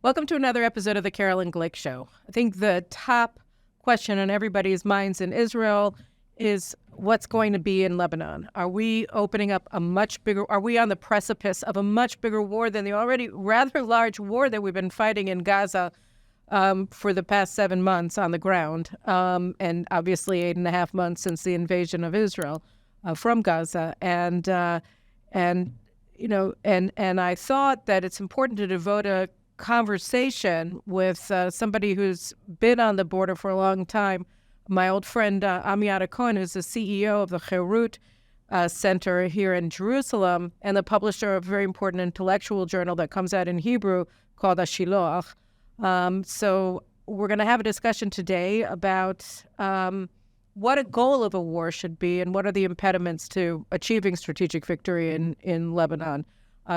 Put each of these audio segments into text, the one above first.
Welcome to another episode of the Caroline Glick Show. I think the top question on everybody's minds in Israel is what's going to be in Lebanon. Are we opening up are we on the precipice of a much bigger war than the already rather large war that we've been fighting in Gaza for the past 7 months on the ground, and obviously 8.5 months since the invasion of Israel from Gaza. And I thought that it's important to devote a conversation with somebody who's been on the border for a long time, my old friend Amiad Cohen, who's the CEO of the Herut Center here in Jerusalem and the publisher of a very important intellectual journal that comes out in Hebrew called Shiloach. So we're going to have a discussion today about what a goal of a war should be and what are the impediments to achieving strategic victory in Lebanon.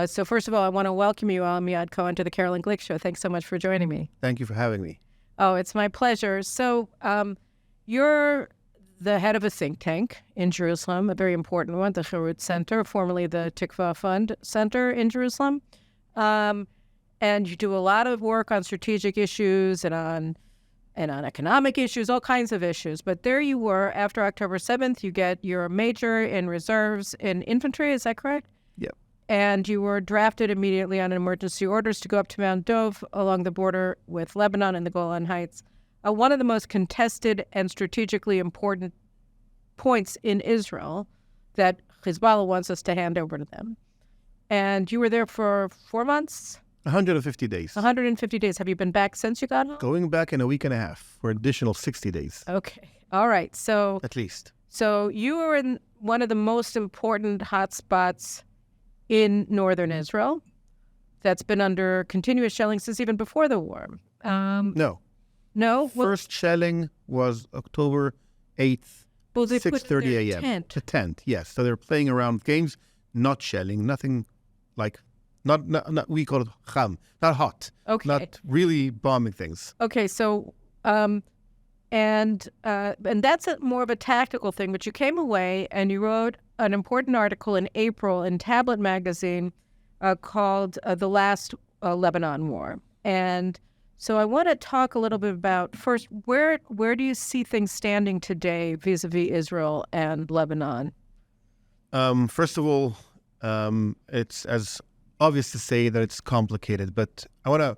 So first of all, I want to welcome you, Amiad Cohen, to the Caroline Glick Show. Thanks so much for joining me. Thank you for having me. Oh, it's my pleasure. So you're the head of a think tank in Jerusalem, a very important one, the Herut Center, formerly the Tikva Fund Center in Jerusalem. And you do a lot of work on strategic issues and on economic issues, all kinds of issues. But there you were after October 7th. You get your major in reserves in infantry. Is that correct? Yep. And you were drafted immediately on emergency orders to go up to Mount Dov along the border with Lebanon and the Golan Heights, one of the most contested and strategically important points in Israel that Hezbollah wants us to hand over to them. And you were there for 4 months? 150 days. 150 days. Have you been back since you got home? Going back in a week and a half for additional 60 days. Okay. All right. So at least. So you were in one of the most important hotspots in northern Israel that's been under continuous shelling since even before the war. No. No? First shelling was October 8th, well, they 6:30 a.m. The tent, yes. So they're playing around with games, not shelling, nothing like, not we call it cham, not hot. Okay. Not really bombing things. Okay, so, and that's more of a tactical thing, but you came away and you wrote an important article in April in Tablet magazine called The Last Lebanon War. And so I want to talk a little bit about, first, where do you see things standing today vis-a-vis Israel and Lebanon? First of all, it's as obvious to say that it's complicated, but I want to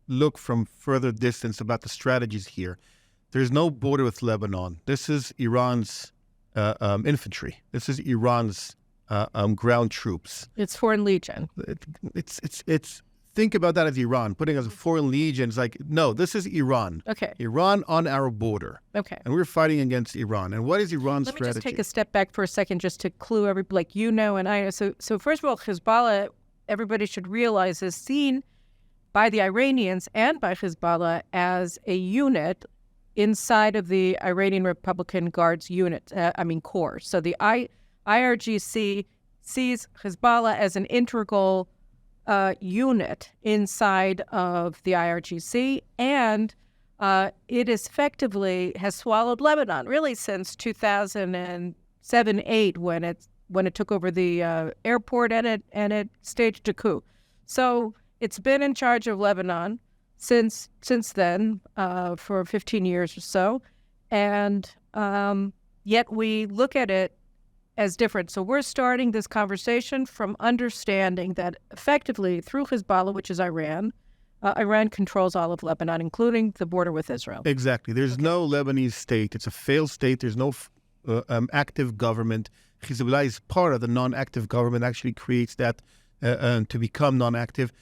look from further distance about the strategies here. There's no border with Lebanon. This is Iran's infantry. This is Iran's ground troops. It's Foreign Legion. It's think about that as Iran, putting as a Foreign Legion. It's like, no, this is Iran. Okay. Iran on our border. Okay. And we're fighting against Iran. And what is Iran's strategy? Let me just take a step back for a second just to clue everybody, like you know and I know. So first of all, Hezbollah, everybody should realize, is seen by the Iranians and by Hezbollah as a unit inside of the Iranian Republican Guards unit, corps. So the IRGC sees Hezbollah as an integral unit inside of the IRGC, and it effectively has swallowed Lebanon, really since 2007-8 when it took over the airport and it staged a coup. So it's been in charge of Lebanon since then for 15 years or so, and yet we look at it as different. So we're starting this conversation from understanding that effectively through Hezbollah, which is Iran, Iran controls all of Lebanon, including the border with Israel. Exactly. There's no Lebanese state. It's a failed state. There's no active government. Hezbollah is part of the non-active government, actually creates that to become non-active.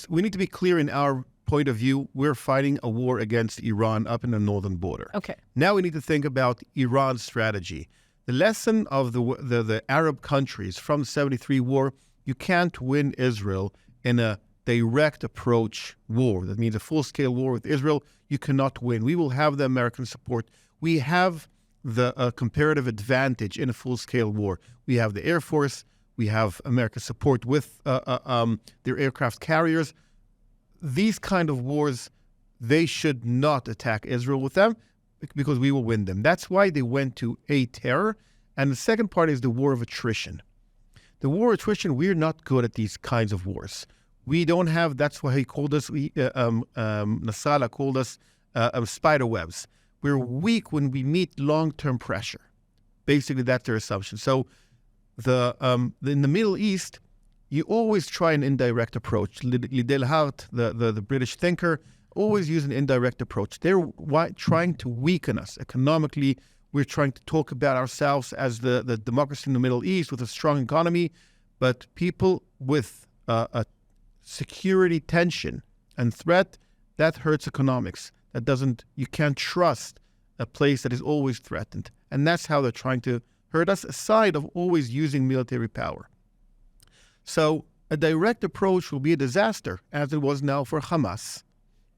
We need to be clear in our point of view. We're fighting a war against Iran up in the northern border. Okay. Now we need to think about Iran's strategy. The lesson of the Arab countries from the 73 war, you can't win Israel in a direct approach war. That means a full-scale war with Israel. You cannot win. We will have the American support. We have the comparative advantage in a full-scale war. We have the Air Force. We have American support with their aircraft carriers. These kind of wars, they should not attack Israel with them, because we will win them. That's why they went to a terror. And the second part is the war of attrition. The war of attrition, we're not good at these kinds of wars. We don't have, that's why he called us, Nasrallah called us spider webs. We're weak when we meet long-term pressure. Basically, that's their assumption. So in the Middle East, you always try an indirect approach. Liddell Hart, the British thinker, always use an indirect approach. They're trying to weaken us economically. We're trying to talk about ourselves as the democracy in the Middle East with a strong economy. But people with a security tension and threat, that hurts economics. You can't trust a place that is always threatened. And that's how they're trying to hurt us, aside of always using military power. So a direct approach will be a disaster, as it was now for Hamas.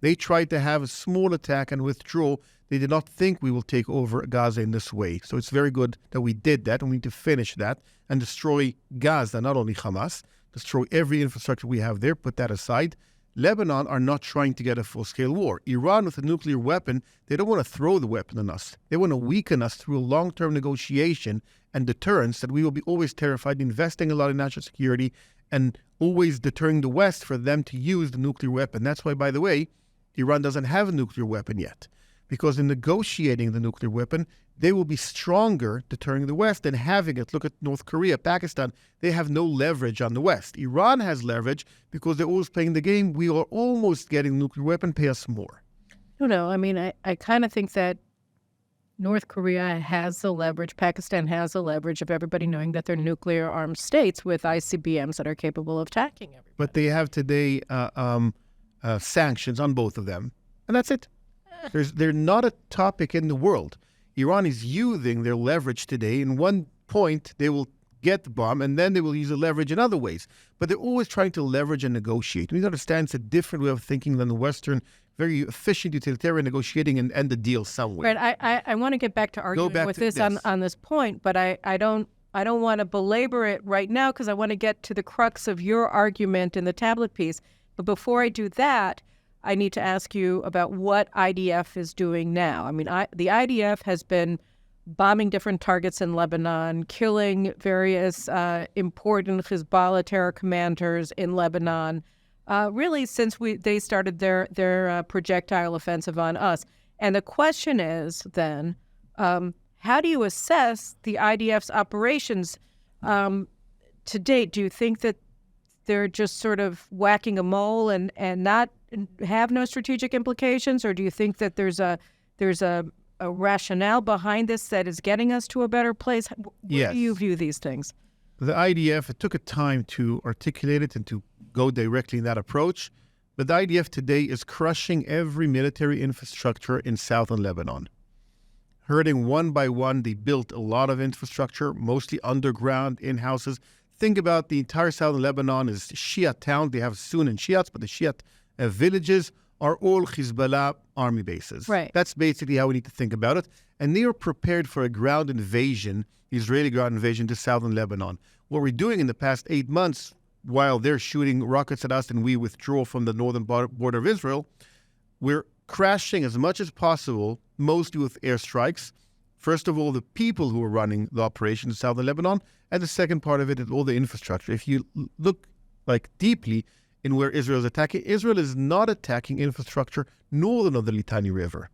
They tried to have a small attack and withdraw. They did not think we will take over Gaza in this way. So it's very good that we did that, and we need to finish that and destroy Gaza, not only Hamas, destroy every infrastructure we have there, put that aside. Lebanon are not trying to get a full-scale war. Iran, with a nuclear weapon, they don't want to throw the weapon on us. They want to weaken us through a long-term negotiation and deterrence that we will be always terrified, investing a lot in national security and always deterring the West for them to use the nuclear weapon. That's why, by the way, Iran doesn't have a nuclear weapon yet. Because in negotiating the nuclear weapon, they will be stronger deterring the West than having it. Look at North Korea, Pakistan. They have no leverage on the West. Iran has leverage because they're always playing the game. We are almost getting a nuclear weapon. Pay us more. No. I mean, I kind of think that North Korea has the leverage. Pakistan has the leverage of everybody knowing that they're nuclear armed states with ICBMs that are capable of attacking everybody. But they have today sanctions on both of them. And that's it. They're not a topic in the world. Iran is using their leverage today. In one point, they will get the bomb, and then they will use the leverage in other ways. But they're always trying to leverage and negotiate. We need to understand it's a different way of thinking than the Western, very efficient utilitarian negotiating and end the deal somewhere. Right. I want to get back to arguing with this on this point, but I don't want to belabor it right now because I want to get to the crux of your argument in the tablet piece. But before I do that, I need to ask you about what IDF is doing now. I mean, the IDF has been bombing different targets in Lebanon, killing various important Hezbollah terror commanders in Lebanon, really since they started their projectile offensive on us. And the question is then, how do you assess the IDF's operations to date? Do you think that they're just sort of whacking a mole and not have no strategic implications, or do you think that there's a rationale behind this that is getting us to a better place? Yes. How do you view these things? The IDF, it took a time to articulate it and to go directly in that approach, but the IDF today is crushing every military infrastructure in southern Lebanon. Hurting one by one, they built a lot of infrastructure, mostly underground, in houses. Think about the entire southern Lebanon is Shiite town. They have Sunni Shiites, but the Shiite villages are all Hezbollah army bases. Right. That's basically how we need to think about it. And they are prepared for a ground invasion, Israeli ground invasion to southern Lebanon. What we're doing in the past 8 months, while they're shooting rockets at us and we withdraw from the northern border of Israel, we're crashing as much as possible, mostly with airstrikes. First of all, the people who are running the operation in southern Lebanon, and the second part of it is all the infrastructure. If you look deeply in where Israel is attacking, Israel is not attacking infrastructure northern of the Litani River.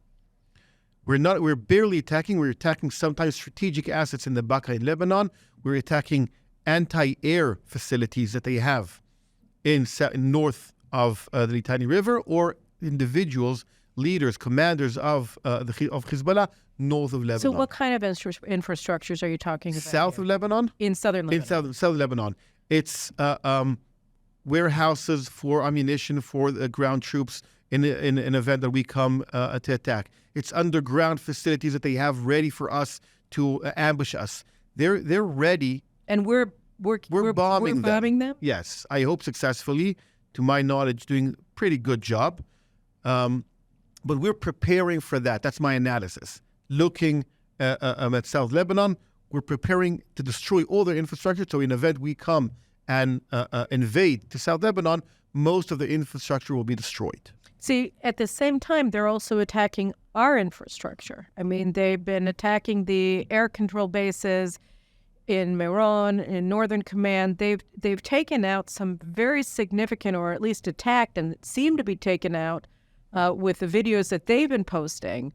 We're barely attacking. We're attacking sometimes strategic assets in the Bekaa in Lebanon. We're attacking anti-air facilities that they have in north of the Litani River, or individuals, leaders, commanders of Hezbollah north of Lebanon. So what kind of infrastructures are you talking about? South here? of Lebanon? In southern Lebanon. In southern Lebanon. It's warehouses for ammunition for the ground troops in an event that we come to attack. It's underground facilities that they have ready for us to ambush us. They're ready. And we're bombing them? Yes, I hope successfully. To my knowledge, doing a pretty good job. But we're preparing for that. That's my analysis. Looking at South Lebanon, we're preparing to destroy all their infrastructure. So in an event we come and invade to South Lebanon, most of the infrastructure will be destroyed. See, at the same time, they're also attacking our infrastructure. I mean, they've been attacking the air control bases in Meron, in Northern Command, they've taken out some very significant, or at least attacked, and seem to be taken out with the videos that they've been posting,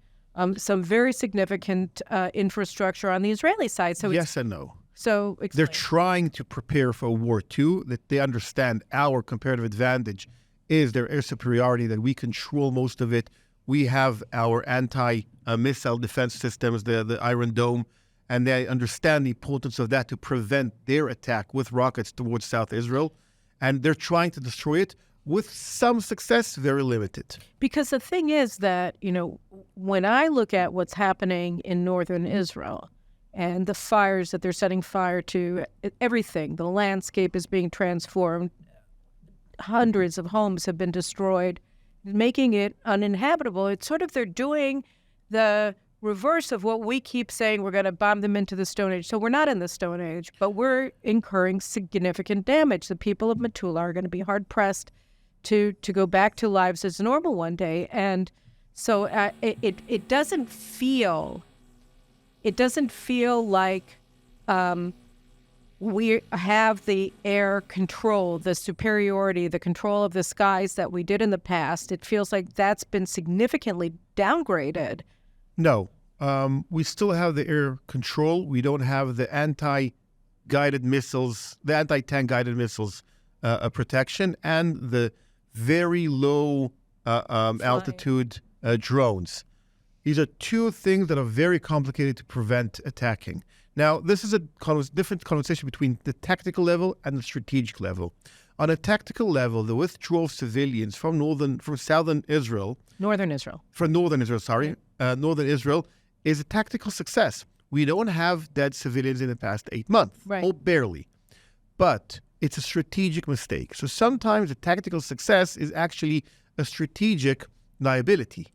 some very significant infrastructure on the Israeli side. So yes and no. So explain. They're trying to prepare for War II, that they understand our comparative advantage is their air superiority, that we control most of it. We have our anti-missile defense systems, the Iron Dome, and they understand the importance of that to prevent their attack with rockets towards South Israel. And they're trying to destroy it with some success, very limited. Because the thing is that, when I look at what's happening in northern Israel and the fires that they're setting fire to, everything, the landscape is being transformed. Hundreds of homes have been destroyed, making it uninhabitable. It's sort of they're doing the reverse of what we keep saying, we're going to bomb them into the Stone Age. So we're not in the Stone Age, but we're incurring significant damage. The people of Metula are going to be hard-pressed to go back to lives as normal one day. And so it doesn't feel like we have the air control, the superiority, the control of the skies that we did in the past. It feels like that's been significantly downgraded. No, we still have the air control. We don't have the anti-guided missiles, the anti-tank guided missiles protection, and the very low altitude drones. These are two things that are very complicated to prevent attacking. Now, this is a different conversation between the tactical level and the strategic level. On a tactical level, the withdrawal of civilians from northern Israel, northern Israel is a tactical success. We don't have dead civilians in the past 8 months, right? Oh, barely. But it's a strategic mistake. So sometimes a tactical success is actually a strategic liability.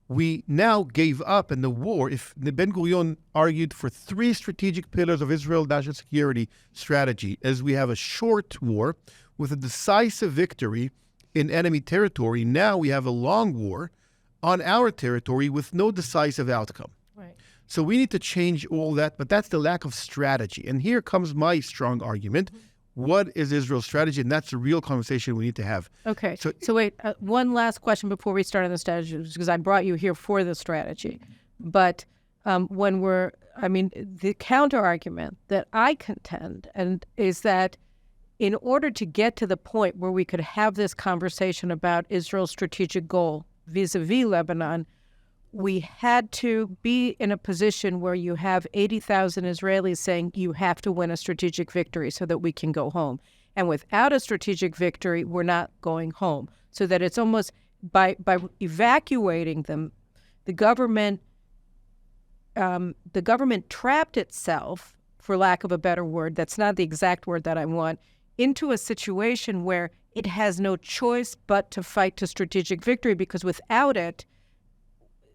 We now gave up in the war. If Ben-Gurion argued for 3 strategic pillars of Israel's national security strategy, as we have a short war with a decisive victory in enemy territory, now we have a long war on our territory with no decisive outcome. Right. So we need to change all that, but that's the lack of strategy. And here comes my strong argument. What is Israel's strategy? And that's a real conversation we need to have. Okay. So wait, one last question before we start on the strategy, because I brought you here for the strategy. But the counter argument that I contend is that in order to get to the point where we could have this conversation about Israel's strategic goal vis-a-vis Lebanon, we had to be in a position where you have 80,000 Israelis saying you have to win a strategic victory so that we can go home. And without a strategic victory, we're not going home. So that it's almost by evacuating them, the government trapped itself, for lack of a better word, that's not the exact word that I want, into a situation where it has no choice but to fight to strategic victory, because without it,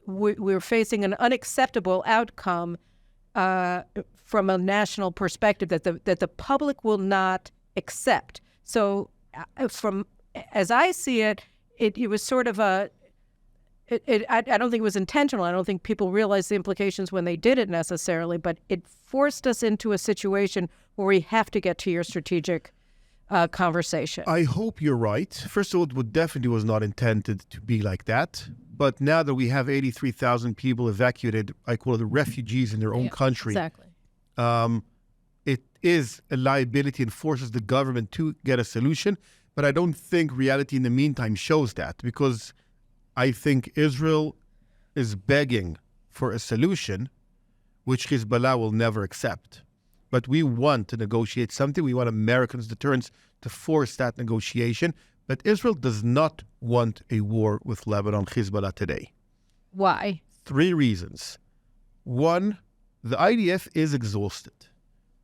we're facing an unacceptable outcome from a national perspective that the public will not accept. So, as I see it, it was sort of I don't think it was intentional. I don't think people realized the implications when they did it necessarily, but it forced us into a situation where we have to get to your strategic conversation. I hope you're right. First of all, it definitely was not intended to be like that. But now that we have 83,000 people evacuated, I call it refugees in their own country. Exactly. It is a liability and forces the government to get a solution. But I don't think reality in the meantime shows that, because I think Israel is begging for a solution which Hezbollah will never accept. But we want to negotiate something. We want Americans' deterrence to force that negotiation. But Israel does not want a war with Lebanon, Hezbollah today. Why? 3 reasons. 1, the IDF is exhausted.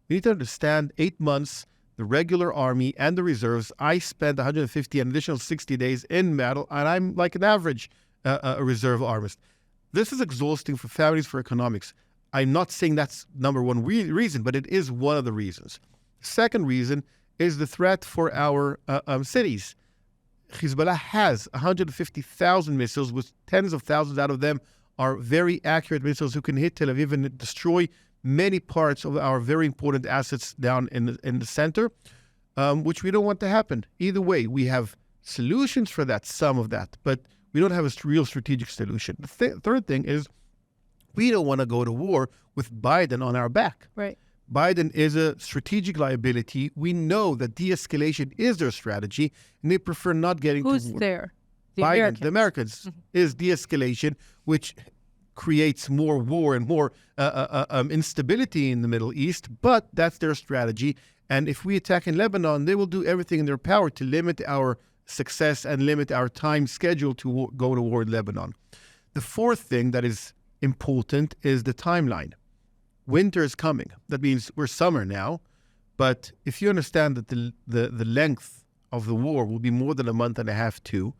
We need to understand 8 months, the regular army and the reserves. I spent 150 an additional 60 days in battle, and I'm like an average reserve armist. This is exhausting for families, for economics. I'm not saying that's number 1 reason, but it is one of the reasons. Second reason is the threat for our cities. Hezbollah has 150,000 missiles, with tens of thousands out of them are very accurate missiles who can hit Tel Aviv and destroy many parts of our very important assets down in the center, which we don't want to happen. Either way, we have solutions for that, some of that, but we don't have a real strategic solution. The third thing is we don't want to go to war with Biden on our back. Right. Biden is a strategic liability. We know that de-escalation is their strategy, and they prefer not getting to war. Who's there? Biden, the Americans, is de-escalation, which creates more war and more instability in the Middle East, but that's their strategy. And if we attack in Lebanon, they will do everything in their power to limit our success and limit our time schedule to go to war in Lebanon. The fourth thing that is important is the timeline. Winter is coming. That means we're summer now, but if you understand that the length of the war will be more than a month and a half too,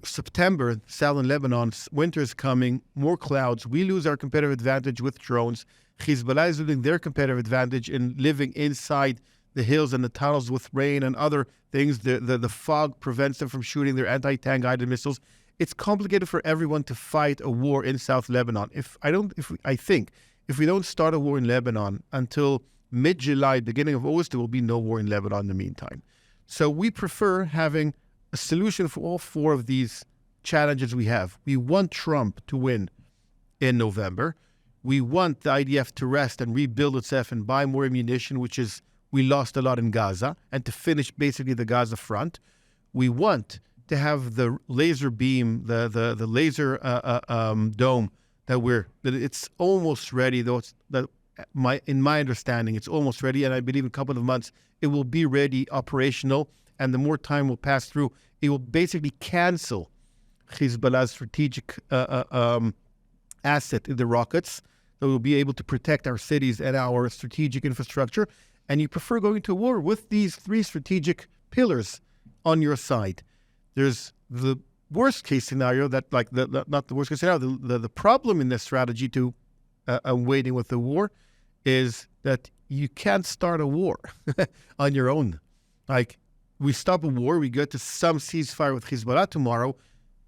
September, southern Lebanon, winter is coming, more clouds. We lose our competitive advantage with drones. Hezbollah is losing their competitive advantage in living inside the hills and the tunnels with rain and other things. The fog prevents them from shooting their anti-tank guided missiles. It's complicated for everyone to fight a war in South Lebanon. I think if we don't start a war in Lebanon until mid-July, beginning of August, there will be no war in Lebanon in the meantime. So we prefer having a solution for all four of these challenges we have. We want Trump to win in November. We want the IDF to rest and rebuild itself and buy more ammunition, which is we lost a lot in Gaza, and to finish basically the Gaza front. We want to have the laser beam, the laser dome that it's almost ready. Though in my understanding, it's almost ready, and I believe in a couple of months it will be ready, operational. And the more time will pass through, it will basically cancel Hezbollah's strategic asset in the rockets. So we'll be able to protect our cities and our strategic infrastructure. And you prefer going to war with these three strategic pillars on your side. There's the worst case scenario not the worst case scenario. The problem in this strategy to waiting with the war is that you can't start a war on your own. Like, we stop a war, we get to some ceasefire with Hezbollah tomorrow.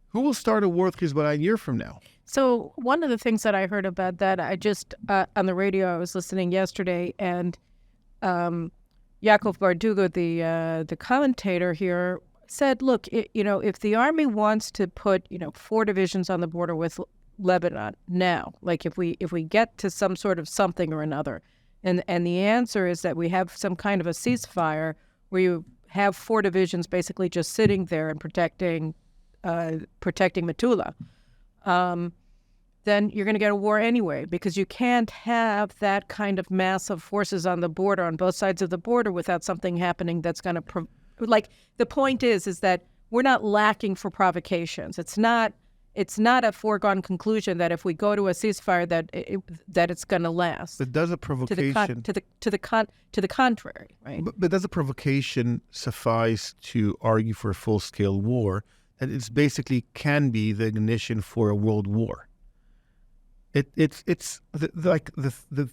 Who will start a war with Hezbollah a year from now? So one of the things that I heard about that, I just, on the radio, I was listening yesterday, and Yaakov Bardugo, the commentator here, said, look, if the army wants to put, 4 divisions on the border with Lebanon now, like if we get to some sort of something or another, and the answer is that we have some kind of a ceasefire where you have 4 divisions basically just sitting there and protecting Metula, then you're going to get a war anyway, because you can't have that kind of massive forces on the border, on both sides of the border, without something happening that's going to the point is that we're not lacking for provocations. It's not a foregone conclusion that if we go to a ceasefire that it's going to last. But does a provocation to the contrary, right? But does a provocation suffice to argue for a full-scale war? That it's basically can be the ignition for a world war. The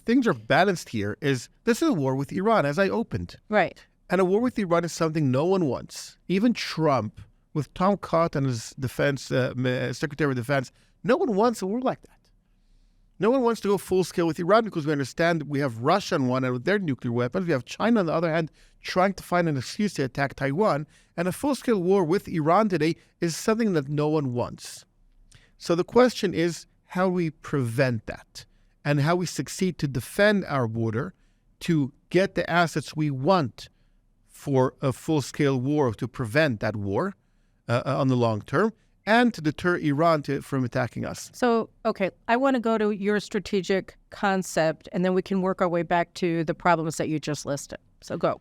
things are balanced here. This is a war with Iran, as I opened, right? And a war with Iran is something no one wants. Even Trump, with Tom Cotton as defense Secretary of Defense, no one wants a war like that. No one wants to go full scale with Iran, because we understand that we have Russia on one hand with their nuclear weapons. We have China on the other hand trying to find an excuse to attack Taiwan. And a full scale war with Iran today is something that no one wants. So the question is how we prevent that and how we succeed to defend our border, to get the assets we want for a full scale war, to prevent that war on the long term, and to deter Iran from attacking us. So, okay, I want to go to your strategic concept, and then we can work our way back to the problems that you just listed. So go.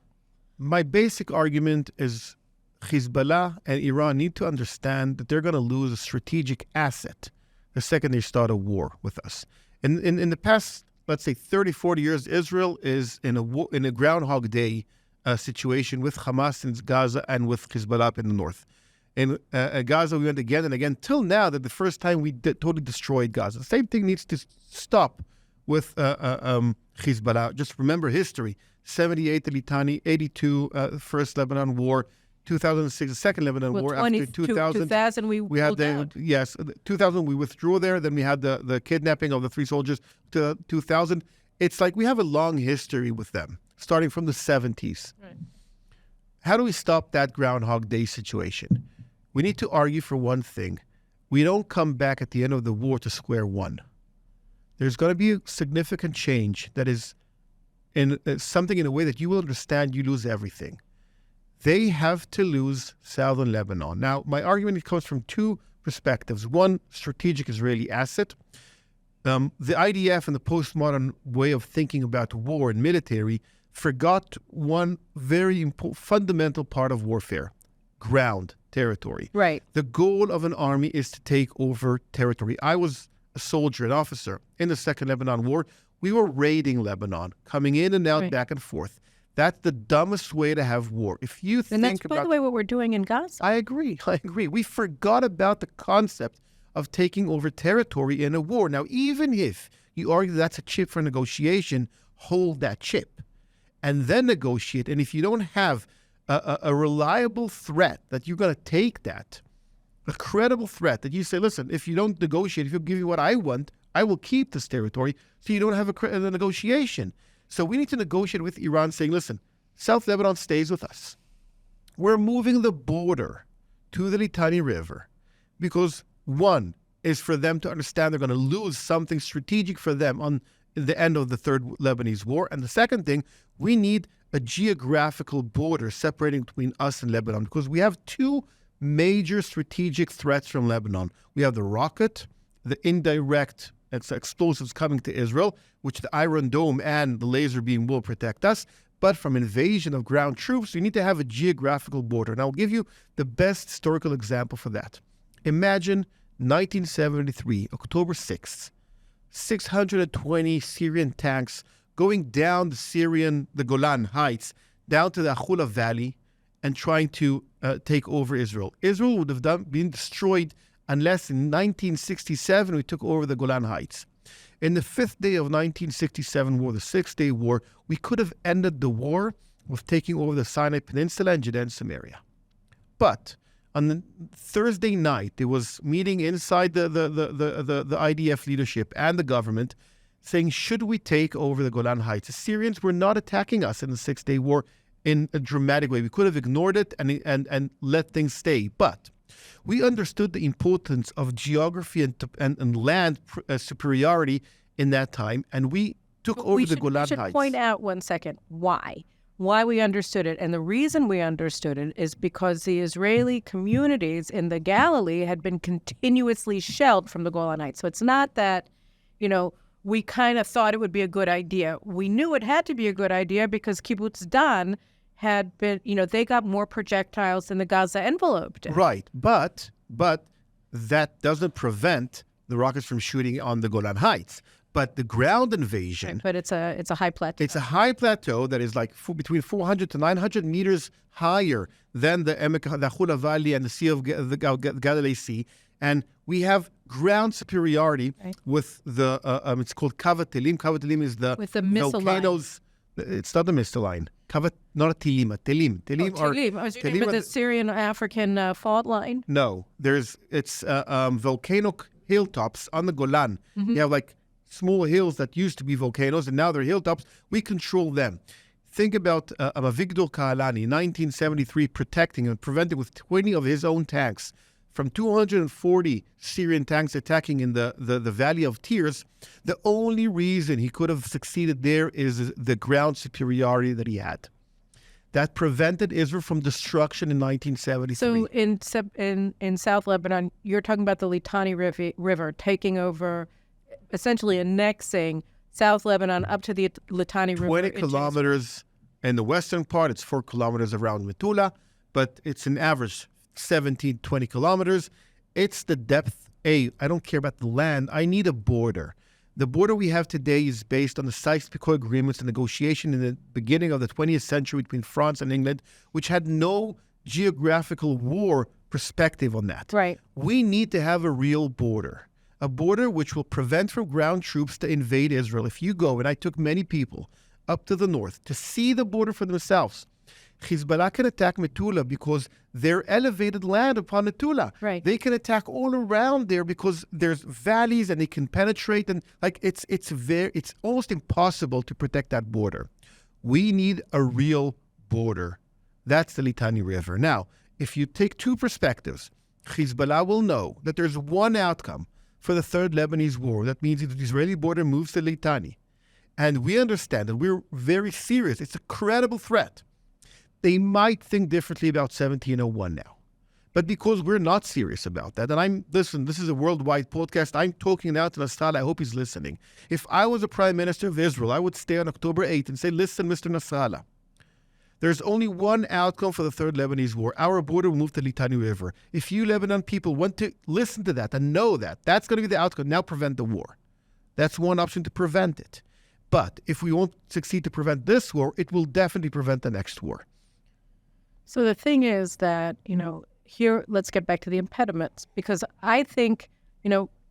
My basic argument is Hezbollah and Iran need to understand that they're going to lose a strategic asset the second they start a war with us. In the past, let's say 30, 40 years, Israel is in a Groundhog Day situation with Hamas in Gaza and with Hezbollah in the north. In Gaza, we went again and again, till now that the first time we totally destroyed Gaza. The same thing needs to stop with Hezbollah. Just remember history. 78, the Litani, 82, First Lebanon War, 2006, the Second Lebanon War. After 2000 we had 2000 we withdrew there. Then we had the kidnapping of the 3 soldiers. 2000, it's like we have a long history with them, starting from the 70s. Right. How do we stop that Groundhog Day situation? We need to argue for one thing. We don't come back at the end of the war to square one. There's going to be a significant change that is in something in a way that you will understand you lose everything. They have to lose southern Lebanon. Now, my argument comes from two perspectives. One, strategic Israeli asset. The IDF and the postmodern way of thinking about war and military forgot one very fundamental part of warfare: ground, territory. Right. The goal of an army is to take over territory. I was a soldier, an officer in the Second Lebanon War. We were raiding Lebanon, coming in and out, back and forth. That's the dumbest way to have war. If you think and that's, by the way, what we're doing in Gaza. I agree. We forgot about the concept of taking over territory in a war. Now, even if you argue that's a chip for negotiation, hold that chip and then negotiate. And if you don't have a reliable threat that you're going to take that, a credible threat that you say, listen, if you don't negotiate, if you give me what I want, I will keep this territory, so you don't have a negotiation. So we need to negotiate with Iran saying, listen, South Lebanon stays with us. We're moving the border to the Litani River because, one, is for them to understand they're going to lose something strategic for them on the end of the Third Lebanese War. And the second thing, we need a geographical border separating between us and Lebanon because we have two major strategic threats from Lebanon. We have the rocket, the indirect explosives coming to Israel, which the Iron Dome and the laser beam will protect us. But from invasion of ground troops, you need to have a geographical border. And I'll give you the best historical example for that. Imagine 1973, October 6th, 620 Syrian tanks going down the Golan Heights, down to the Achula Valley, and trying to take over Israel. Israel would have been destroyed unless in 1967 we took over the Golan Heights. In the fifth day of 1967 war, the Six-Day War, we could have ended the war with taking over the Sinai Peninsula and Judea and Samaria. But on the Thursday night, there was meeting inside the IDF leadership and the government saying, should we take over the Golan Heights? The Syrians were not attacking us in the Six-Day War in a dramatic way. We could have ignored it and let things stay. But we understood the importance of geography and land superiority in that time, and we took over the Golan Heights. We should point out 1 second why we understood it. And the reason we understood it is because the Israeli communities in the Galilee had been continuously shelled from the Golan Heights. So it's not that, we kind of thought it would be a good idea. We knew it had to be a good idea because Kibbutz Dan had been, they got more projectiles than the Gaza envelope did. Right, but that doesn't prevent the rockets from shooting on the Golan Heights. But the ground invasion... Right, but it's a high plateau. It's a high plateau that is like between 400 to 900 meters higher than the Achula Valley and the Sea of the Galilee Sea. And we have ground superiority with the, it's called Kavat Tilim. Kavat Tilim is the volcanoes. It's not the missile line. Not a Tilim, a Tilim. Tilim. I was reading about the Syrian-African fault line. No, it's volcanic hilltops on the Golan. Mm-hmm. You have like small hills that used to be volcanoes, and now they're hilltops. We control them. Think about Avigdor Kahalani, 1973, protecting and preventing with 20 of his own tanks from 240 Syrian tanks attacking in the Valley of Tears. The only reason he could have succeeded there is the ground superiority that he had. That prevented Israel from destruction in 1973. So in South Lebanon, you're talking about the Litani River taking over, essentially annexing South Lebanon up to the Litani River. 20 kilometers in the western part. It's 4 kilometers around Metula, but it's an average 17, 20 kilometers. It's the depth. I don't care about the land. I need a border. The border we have today is based on the Sykes-Picot agreements and negotiation in the beginning of the 20th century between France and England, which had no geographical war perspective on that. Right. We need to have a real border, a border which will prevent from ground troops to invade Israel. If you go, and I took many people up to the north to see the border for themselves, Hezbollah can attack Metula because they're elevated land upon Metula. Right. They can attack all around there because there's valleys and they can penetrate, and it's almost impossible to protect that border. We need a real border. That's the Litani River. Now, if you take two perspectives, Hezbollah will know that there's one outcome for the Third Lebanese War. That means the Israeli border moves to Litani. And we understand that we're very serious. It's a credible threat. They might think differently about 1701 now. But because we're not serious about that, and listen, this is a worldwide podcast. I'm talking now to Nasrallah. I hope he's listening. If I was a prime minister of Israel, I would stay on October 8th and say, listen, Mr. Nasrallah, there's only one outcome for the Third Lebanese War. Our border will move to Litani River. If you Lebanon people want to listen to that and know that, that's going to be the outcome. Now prevent the war. That's one option to prevent it. But if we won't succeed to prevent this war, it will definitely prevent the next war. So the thing is that, here, let's get back to the impediments, because I think,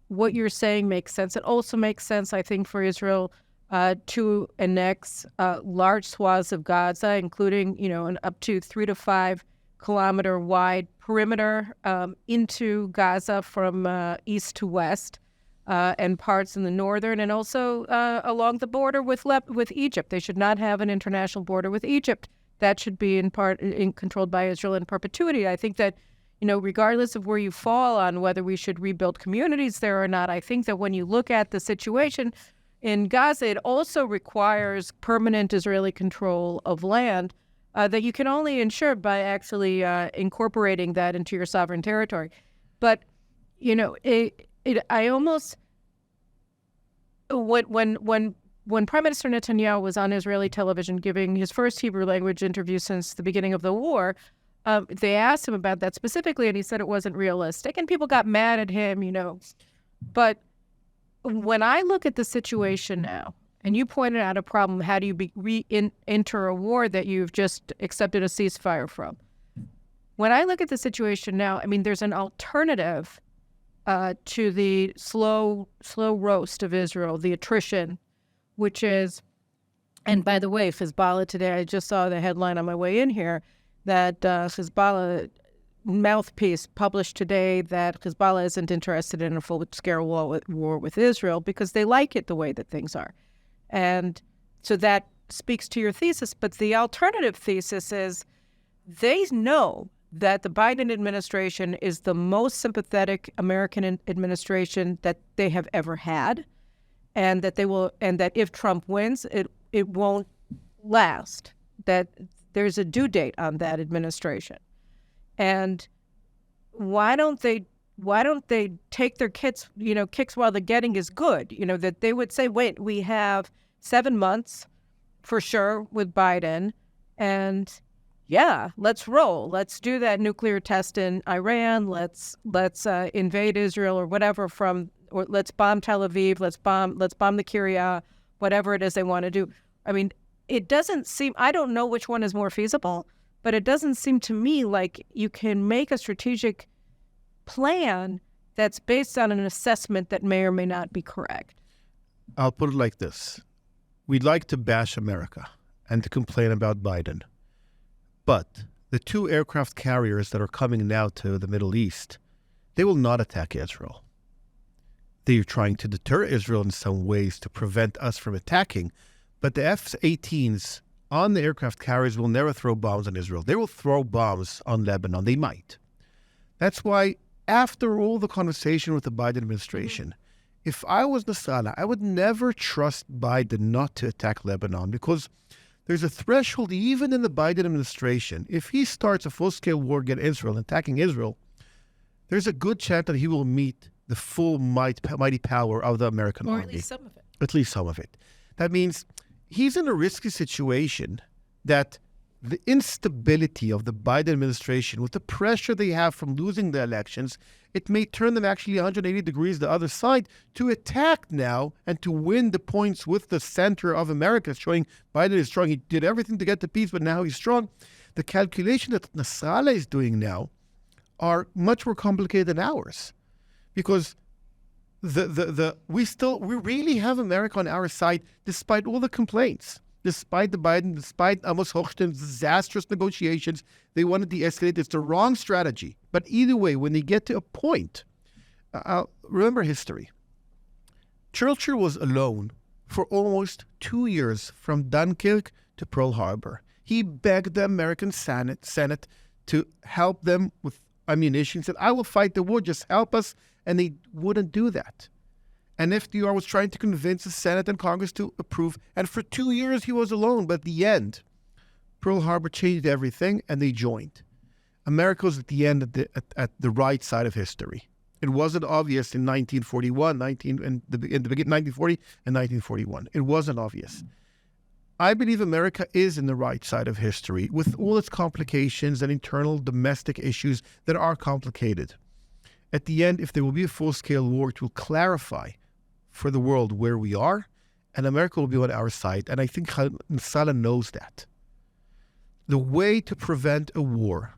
what you're saying makes sense. It also makes sense, I think, for Israel to annex large swaths of Gaza, including, an up to 3 to 5 kilometer wide perimeter into Gaza from east to west, and parts in the northern, and also along the border with Egypt. They should not have an international border with Egypt. That should be controlled by Israel in perpetuity. I think that, regardless of where you fall on whether we should rebuild communities there or not, I think that when you look at the situation in Gaza, it also requires permanent Israeli control of land that you can only ensure by actually incorporating that into your sovereign territory. But, I almost, when Prime Minister Netanyahu was on Israeli television giving his first Hebrew language interview since the beginning of the war, they asked him about that specifically, and he said it wasn't realistic, and people got mad at him, But when I look at the situation now, and you pointed out a problem, how do you enter a war that you've just accepted a ceasefire from? When I look at the situation now, there's an alternative to the slow roast of Israel, the attrition, which is, and by the way, Hezbollah today, I just saw the headline on my way in here, that Hezbollah mouthpiece published today that Hezbollah isn't interested in a full-scale war with Israel because they like it the way that things are. And so that speaks to your thesis, but the alternative thesis is they know that the Biden administration is the most sympathetic American administration that they have ever had, and that that if Trump wins, it won't last, that there's a due date on that administration. And why don't they take their kicks while the getting is good? That they would say, wait, we have 7 months for sure with Biden, and yeah, let's roll. Let's do that nuclear test in Iran. Let's invade Israel or whatever or let's bomb Tel Aviv. Let's bomb the Kiryat, whatever it is they want to do. It doesn't seem, I don't know which one is more feasible, but it doesn't seem to me like you can make a strategic plan that's based on an assessment that may or may not be correct. I'll put it like this. We'd like to bash America and to complain about Biden. But the 2 aircraft carriers that are coming now to the Middle East, they will not attack Israel. They're trying to deter Israel in some ways to prevent us from attacking. But the F-18s on the aircraft carriers will never throw bombs on Israel. They will throw bombs on Lebanon. They might. That's why after all the conversation with the Biden administration, if I was Nasrallah, I would never trust Biden not to attack Lebanon, because there's a threshold even in the Biden administration. If he starts a full-scale war against Israel, attacking Israel, there's a good chance that he will meet the full mighty power of the American army. Or at least some of it. At least some of it. That means he's in a risky situation that the instability of the Biden administration, with the pressure they have from losing the elections, it may turn them actually 180 degrees the other side to attack now and to win the points with the center of America, showing Biden is strong. He did everything to get the peace, but now he's strong. The calculation that Nasrallah is doing now are much more complicated than ours, because we really have America on our side despite all the complaints. Despite Amos Hochstein's disastrous negotiations, they want to de-escalate. It's the wrong strategy. But either way, when they get to a point, remember history. Churchill was alone for almost 2 years from Dunkirk to Pearl Harbor. He begged the American Senate to help them with ammunition. He said, I will fight the war, just help us. And they wouldn't do that. And FDR was trying to convince the Senate and Congress to approve. And for 2 years, he was alone. But at the end, Pearl Harbor changed everything, and they joined. America was at the end at the right side of history. It wasn't obvious in 1941, 1940 and 1941. It wasn't obvious. I believe America is in the right side of history with all its complications and internal domestic issues that are complicated. At the end, if there will be a full-scale war, it will clarify for the world where we are, and America will be on our side. And I think Salah knows that. The way to prevent a war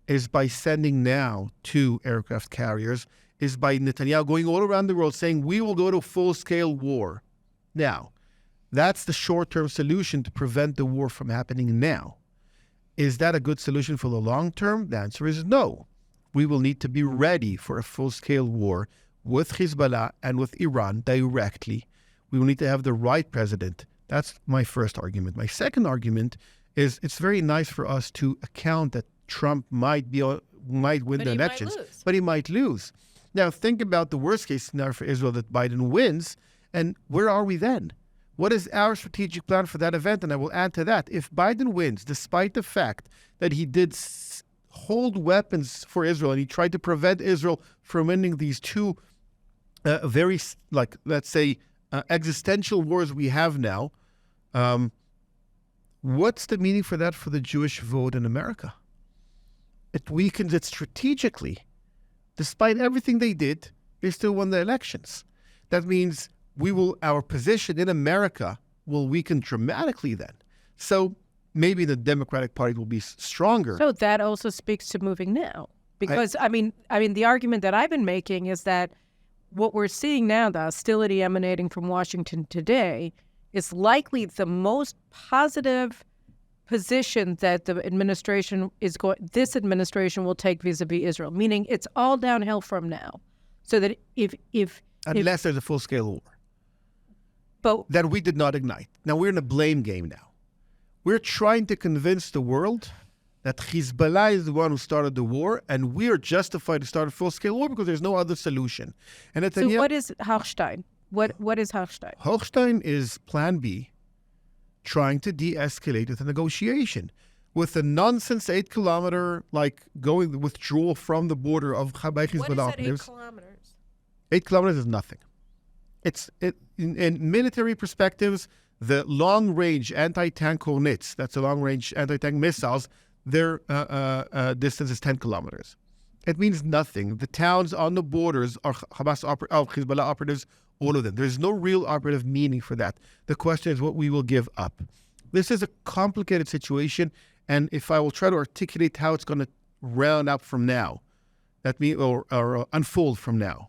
is by sending now 2 aircraft carriers, is by Netanyahu going all around the world saying, we will go to full-scale war. Now, that's the short-term solution to prevent the war from happening now. Is that a good solution for the long term? The answer is no. We will need to be ready for a full-scale war with Hezbollah and with Iran directly. We will need to have the right president. That's my first argument. My second argument is it's very nice for us to account that Trump might win the elections, but he might lose. Now, think about the worst-case scenario for Israel that Biden wins, and where are we then? What is our strategic plan for that event? And I will add to that. If Biden wins, despite the fact that he did hold weapons for Israel and he tried to prevent Israel from winning these 2 very, let's say, existential wars we have now, what's the meaning for that for the Jewish vote in America? It weakens it strategically. Despite everything they did, they still won the elections. That means our position in America will weaken dramatically then. So maybe the Democratic Party will be stronger. So that also speaks to moving now. Because, I mean, the argument that I've been making is that what we're seeing now, the hostility emanating from Washington today, is likely the most positive position that the administration this administration will take vis-a-vis Israel, meaning it's all downhill from now. So that unless there's a full-scale war. But that we did not ignite. Now we're in a blame game now. We're trying to convince the world that Hezbollah is the one who started the war, and we are justified to start a full-scale war because there's no other solution. And so what is Hochstein? What is Hochstein? Hochstein is Plan B, trying to de-escalate with a negotiation. With a nonsense 8-kilometer, withdrawal from the border of Hezbollah. What is that 8 kilometers? 8 kilometers is nothing. In military perspectives, the long-range anti-tank Hornets, that's the long-range anti-tank missiles, their distance is 10 kilometers. It means nothing. The towns on the borders are Hezbollah operatives, all of them. There's no real operative meaning for that. The question is what we will give up. This is a complicated situation, and if I will try to articulate how it's going to round up from now, or unfold from now.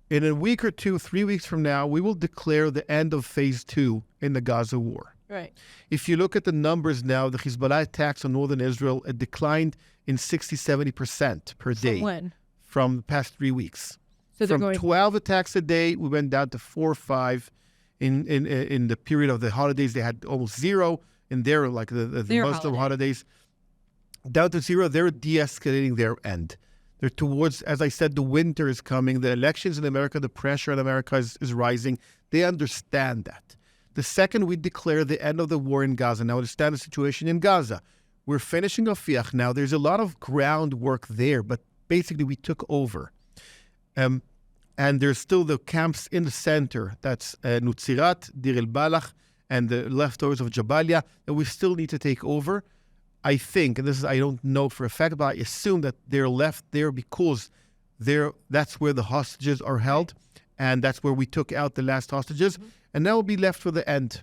In a week or 2, 3 weeks from now, we will declare the end of phase 2 in the Gaza war. Right. If you look at the numbers now, the Hezbollah attacks on northern Israel declined in 60-70% per day. From when? From the past 3 weeks. So from 12 attacks a day, we went down to 4 or 5. In the period of the holidays, they had almost 0. In their Muslim holidays, down to 0. They're de-escalating their end. They're towards, as I said, the winter is coming. The elections in America, the pressure on America is rising. They understand that. The second we declare the end of the war in Gaza, now understand the situation in Gaza. We're finishing Afiach now. There's a lot of groundwork there, but basically we took over. And there's still the camps in the center. That's Nutzirat, Dir el-Balach, and the leftovers of Jabalia that we still need to take over. I think, and I don't know for a fact, but I assume that they're left there because that's where the hostages are held, and that's where we took out the last hostages, and now we'll be left for the end.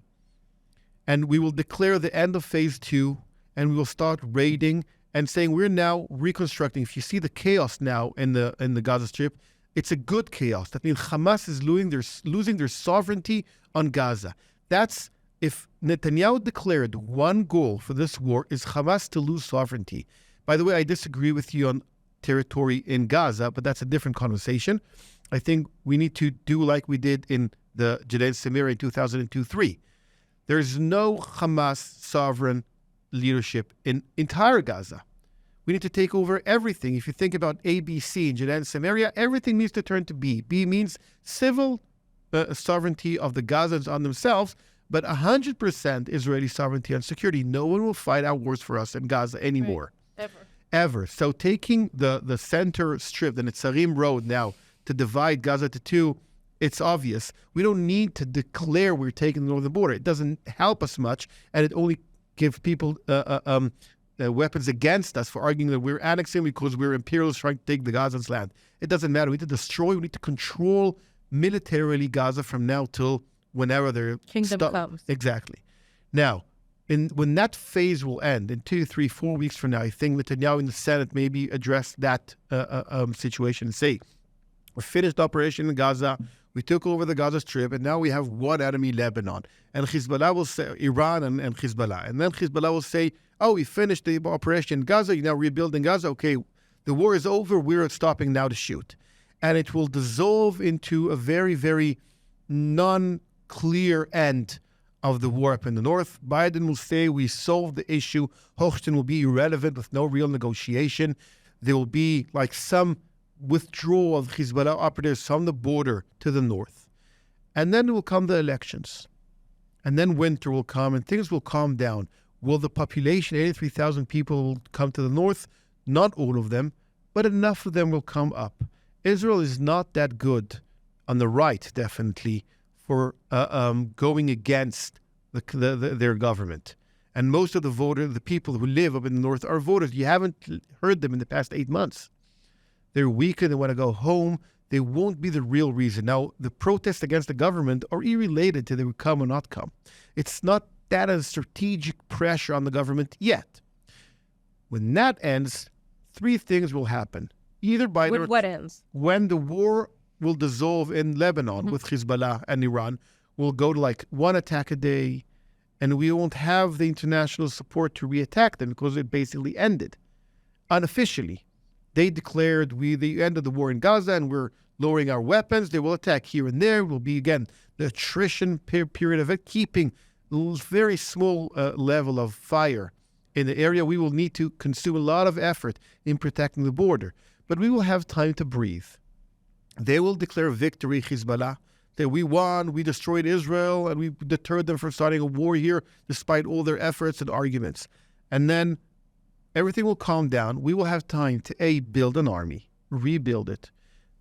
And we will declare the end of phase 2, and we will start raiding and saying we're now reconstructing. If you see the chaos now in the Gaza Strip, it's a good chaos. That means Hamas is losing their sovereignty on Gaza. That's if Netanyahu declared one goal for this war is Hamas to lose sovereignty. By the way, I disagree with you on territory in Gaza, but that's a different conversation. I think we need to do like we did in the Judea and Samaria in 2002-3. There's no Hamas sovereign leadership in entire Gaza. We need to take over everything. If you think about A, B, C in Judea and Samaria, everything needs to turn to B. B means civil sovereignty of the Gazans on themselves, but 100% Israeli sovereignty and security. No one will fight our wars for us in Gaza anymore. Right. Ever. So taking the center strip, the Netzarim Road now, to divide Gaza to two, it's obvious. We don't need to declare we're taking the northern border. It doesn't help us much, and it only gives people weapons against us for arguing that we're annexing because we're imperialists trying to take the Gazans' land. It doesn't matter. We need to destroy, we need to control militarily Gaza from now till whenever their kingdom comes. Exactly. Now, when that phase will end in 2, 3, 4 weeks from now, I think Netanyahu in the Senate maybe address that situation and say, we finished operation in Gaza, we took over the Gaza Strip, and now we have one enemy, Lebanon. And Hezbollah will say, Iran and Hezbollah. And then Hezbollah will say, oh, we finished the operation in Gaza, you're now rebuilding Gaza. Okay, the war is over, we're stopping now to shoot. And it will dissolve into a very, very non-clear end of the war up in the north. Biden will say we solved the issue. Hochstein will be irrelevant with no real negotiation. There will be like some withdrawal of Hezbollah operatives from the border to the north. And then will come the elections. And then winter will come and things will calm down. Will the population, 83,000 people, will come to the north? Not all of them, but enough of them will come up. Israel is not that good on the right, definitely, for going against their government. And most of the people who live up in the north are voters. You haven't heard them in the past 8 months. They're weaker, they want to go home. They won't be the real reason. Now, the protests against the government are irrelated to they would come or not come. It's not that a strategic pressure on the government yet. When that ends, 3 things will happen. Either by what ends? When the war will dissolve in Lebanon with Hezbollah and Iran, we'll go to like 1 attack a day, and we won't have the international support to reattack them because it basically ended. Unofficially, they declared the end of the war in Gaza and we're lowering our weapons. They will attack here and there. Will be, again, the attrition period of it, keeping a very small level of fire in the area. We will need to consume a lot of effort in protecting the border. But we will have time to breathe. They will declare victory, Hezbollah, that we won, we destroyed Israel, and we deterred them from starting a war here, despite all their efforts and arguments. And then everything will calm down. We will have time to, build an army, rebuild it,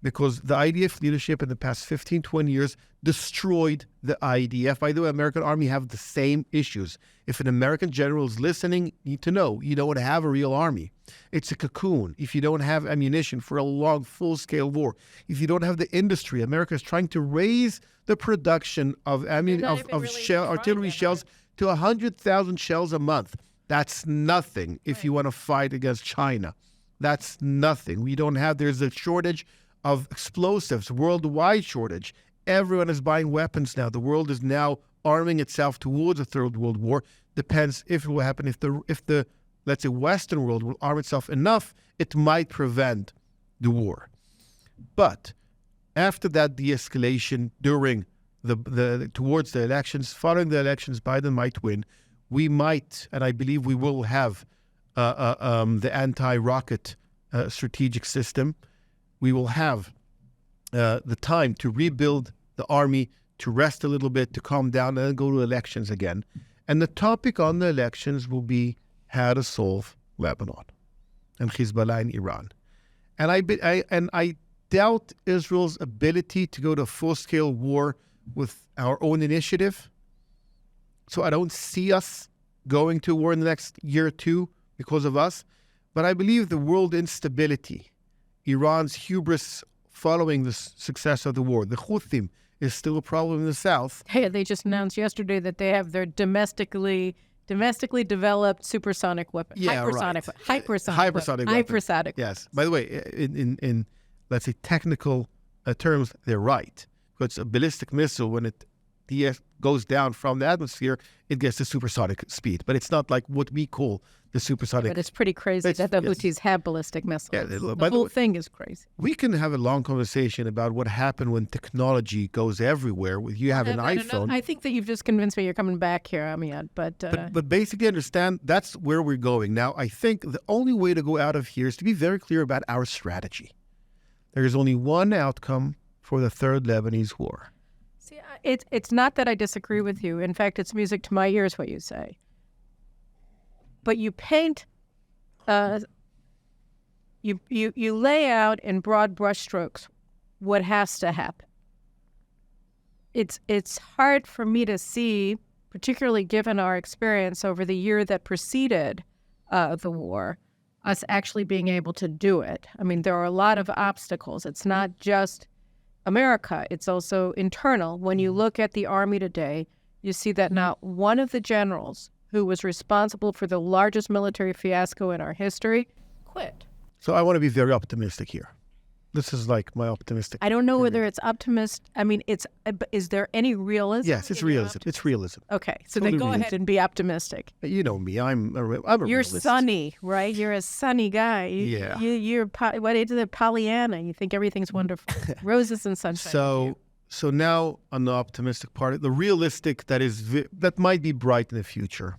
because the IDF leadership in the past 15, 20 years destroyed the IDF. By the way, American Army have the same issues. If an American general is listening, you need to know you don't have a real army. It's a cocoon. If you don't have ammunition for a long, full-scale war, if you don't have the industry, America is trying to raise the production of artillery shells to 100,000 shells a month. That's nothing if you want to fight against China. That's nothing. There's a shortage of explosives, worldwide shortage. Everyone is buying weapons now. The world is now arming itself towards a third world war. Depends if it will happen. If the let's say Western world will arm itself enough, it might prevent the war. But after that de-escalation during towards the elections, following the elections, Biden might win. We might, and I believe we will have the anti-rocket strategic system. We will have the time to rebuild the army, to rest a little bit, to calm down, and then go to elections again. And the topic on the elections will be how to solve Lebanon and Hezbollah and Iran. And I doubt Israel's ability to go to full-scale war with our own initiative. So I don't see us going to war in the next year or two because of us. But I believe the world instability, Iran's hubris following the success of the war, the Houthim is still a problem in the south. Hey, they just announced yesterday that they have their domestically developed supersonic weapon. Yeah, hypersonic weapon. Yes. By the way, in let's say technical terms, they're right. Because a ballistic missile, when it goes down from the atmosphere, it gets to supersonic speed. But it's not like what we call the supersonic. But it's pretty crazy that the Houthis have ballistic missiles. Yeah, the whole thing is crazy. We can have a long conversation about what happened when technology goes everywhere. You have an iPhone. I think that you've just convinced me you're coming back here, Amiad. But basically understand that's where we're going. Now, I think the only way to go out of here is to be very clear about our strategy. There is only one outcome for the third Lebanese war. See, it's not that I disagree with you. In fact, it's music to my ears what you say. But you paint, you lay out in broad brushstrokes what has to happen. It's hard for me to see, particularly given our experience over the year that preceded the war, us actually being able to do it. I mean, there are a lot of obstacles. It's not just America. It's also internal. When you look at the army today, you see that not one of the generals who was responsible for the largest military fiasco in our history quit. So I want to be very optimistic here. This is like my optimistic. I don't know whether it's optimist. I mean, is there any realism? Yes, it's realism. It's realism. Okay, so Totally then go realism. ahead and be optimistic. You know me. I'm a You're realist. sunny, right? You're a sunny guy. Yeah. You're what is it, Pollyanna? You think everything's wonderful. Roses and sunshine. So now on the optimistic part, the realistic that might be bright in the future.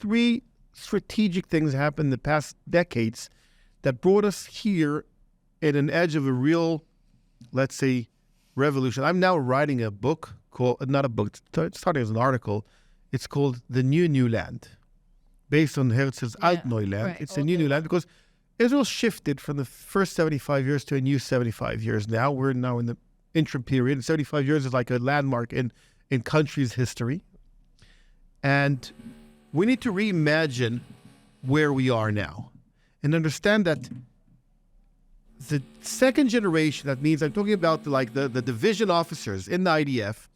3 strategic things happened in the past decades that brought us here at an edge of a real, let's say, revolution. I'm now writing a book called, not a book, it's starting as an article. It's called The New Land, based on Herzl's Alt Neuland. Right. It's a new land because Israel shifted from the first 75 years to a new 75 years now. We're now in the interim period. 75 years is like a landmark in country's history. And we need to reimagine where we are now and understand that the second generation, that means I'm talking about the division officers in the IDF,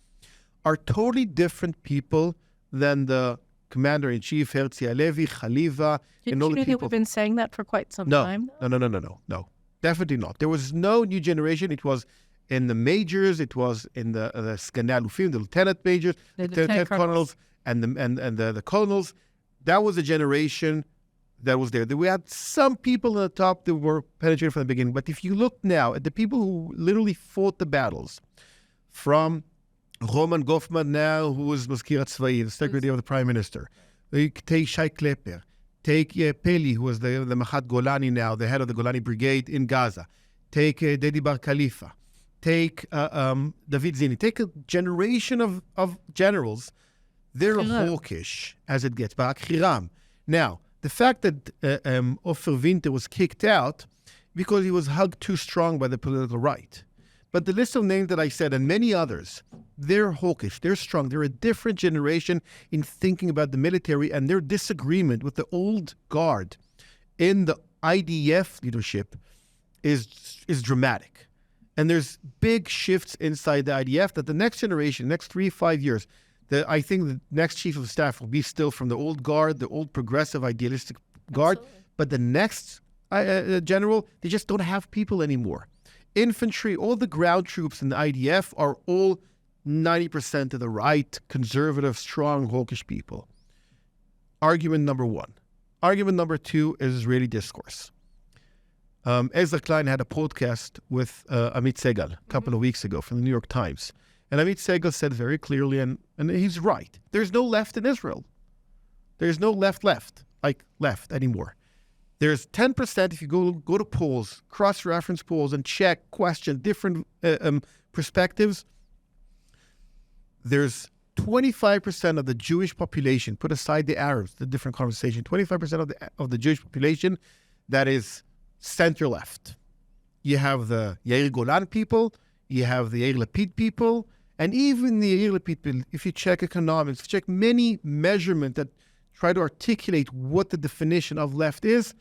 are totally different people than the commander-in-chief, Herzi Halevi, Khalifa, and all the Didn't you know people. we've been saying that for quite some time? No. Definitely not. There was no new generation. It was in the majors. It was in the Sganalufim, the lieutenant majors, The the lieutenant colonels, and the colonels. That was a generation that was there. We had some people at the top that were penetrated from the beginning. But if you look now at the people who literally fought the battles, from Roman Goffman now, who was Mazkir Tzvai, the secretary of the prime minister. Take Shai Klepper. Take Peli, who was the Mahat Golani now, the head of the Golani brigade in Gaza. Take Dedi Bar Khalifa. Take David Zini. Take a generation of generals. They're hawkish as it gets. Barak Hiram. Now, the fact that Ofer Winter was kicked out because he was hugged too strong by the political right. But the list of names that I said, and many others, they're hawkish, they're strong, they're a different generation in thinking about the military, and their disagreement with the old guard in the IDF leadership is dramatic. And there's big shifts inside the IDF that the next generation, next 3-5 years, I think the next chief of staff will be still from the old guard, the old progressive idealistic guard. Absolutely. But the next general, they just don't have people anymore. Infantry, all the ground troops in the IDF are all 90% to the right, conservative, strong, hawkish people. Argument number 1. Argument number 2 is Israeli discourse. Ezra Klein had a podcast with Amit Segal a couple of weeks ago from the New York Times. And Amit Segal said very clearly, and he's right, there's no left in Israel. There's no left anymore. There's 10% if you go to polls, cross-reference polls, and check, question different perspectives. There's 25% of the Jewish population, put aside the Arabs, the different conversation, 25% of the Jewish population that is center-left. You have the Yair Golan people, you have the Yair Lapid people, and even the Yair Lapid people, if you check economics, if you check many measurements that try to articulate what the definition of left is,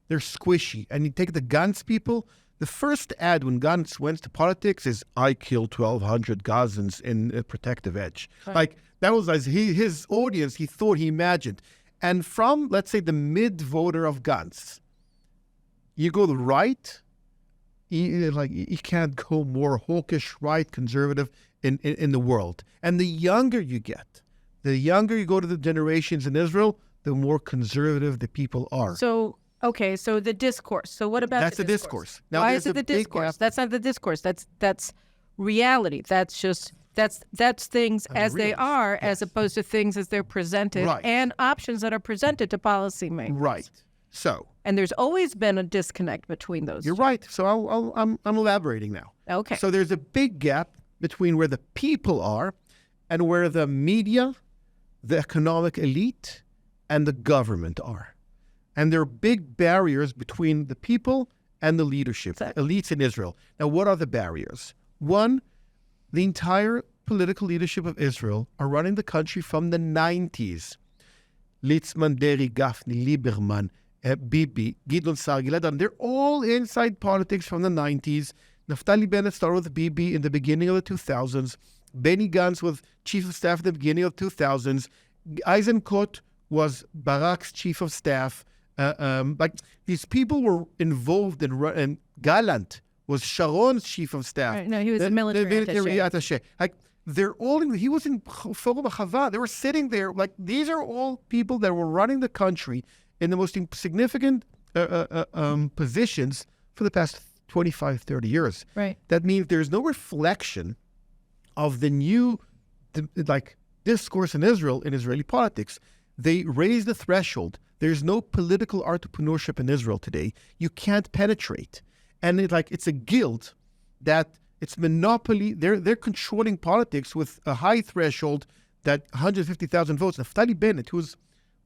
they're squishy. And you take the Gantz people, the first ad when Gantz went to politics is, I killed 1,200 Gazans in a protective edge. Right. Like, that was his audience, he thought, he imagined. And from, let's say, the mid-voter of Gantz, you go to the right, you can't go more hawkish, right, conservative. in the world. And the younger you get, the younger you go to the generations in Israel, the more conservative the people are. So, okay, so the discourse. So what about That's the the discourse. Now, Why there's is it a the big discourse? gap. That's not the discourse. That's reality. That's things as they realities. are, as opposed to things as they're presented, Right. and options that are presented to policymakers. Right. So And there's always been a disconnect between those. you're right. So I'm elaborating now. Okay. So there's a big gap between where the people are and where the media, the economic elite, and the government are. And there are big barriers between the people and the leadership, Exactly. elites in Israel. Now, what are the barriers? One, the entire political leadership of Israel are running the country from the 90s. Litzman, Deri, Gafni, Lieberman, Bibi, Gidon Sar, Gilad Aron, they're all inside politics from the 90s. Naftali Bennett started with Bibi in the beginning of the 2000s. Benny Gantz was chief of staff at the beginning of the 2000s. Eisenkot was Barak's chief of staff. Like these people were involved and Gallant was Sharon's chief of staff. Right, no, he was a military attaché. Like they're all in. He was in Forum Chava. They were sitting there. Like these are all people that were running the country in the most significant positions for the past 25, 30 years. Right. That means there's no reflection of the new discourse in Israel, in Israeli politics. They raise the threshold. There's no political entrepreneurship in Israel today. You can't penetrate. And it's a guild that it's monopoly. They're controlling politics with a high threshold that 150,000 votes. Naftali Bennett, who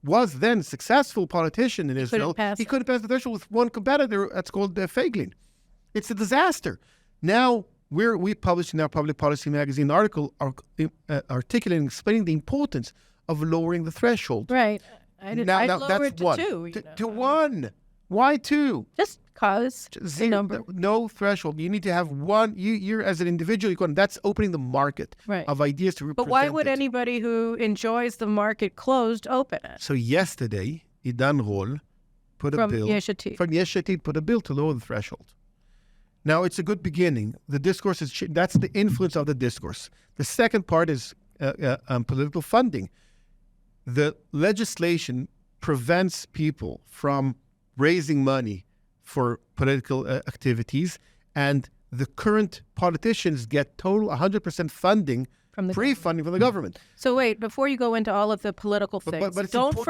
was then a successful politician in Israel, he couldn't pass the threshold with one competitor. That's called Feiglin. It's a disaster. Now, we published in our Public Policy Magazine article articulating, explaining the importance of lowering the threshold. Right. I lower it to one. 2. To 1. Why 2? Just cause the number. No threshold. You need to have one. You're as an individual. That's opening the market of ideas to represent. But why would anybody who enjoys the market closed open it? So yesterday, Idan Rol put a bill from Yesh Atid put a bill to lower the threshold. Now, it's a good beginning. The discourse is that's the influence of the discourse. The second part is political funding. The legislation prevents people from raising money for political activities, and the current politicians get total 100% funding, free funding from the government. So wait, before you go into all of the political things, but don't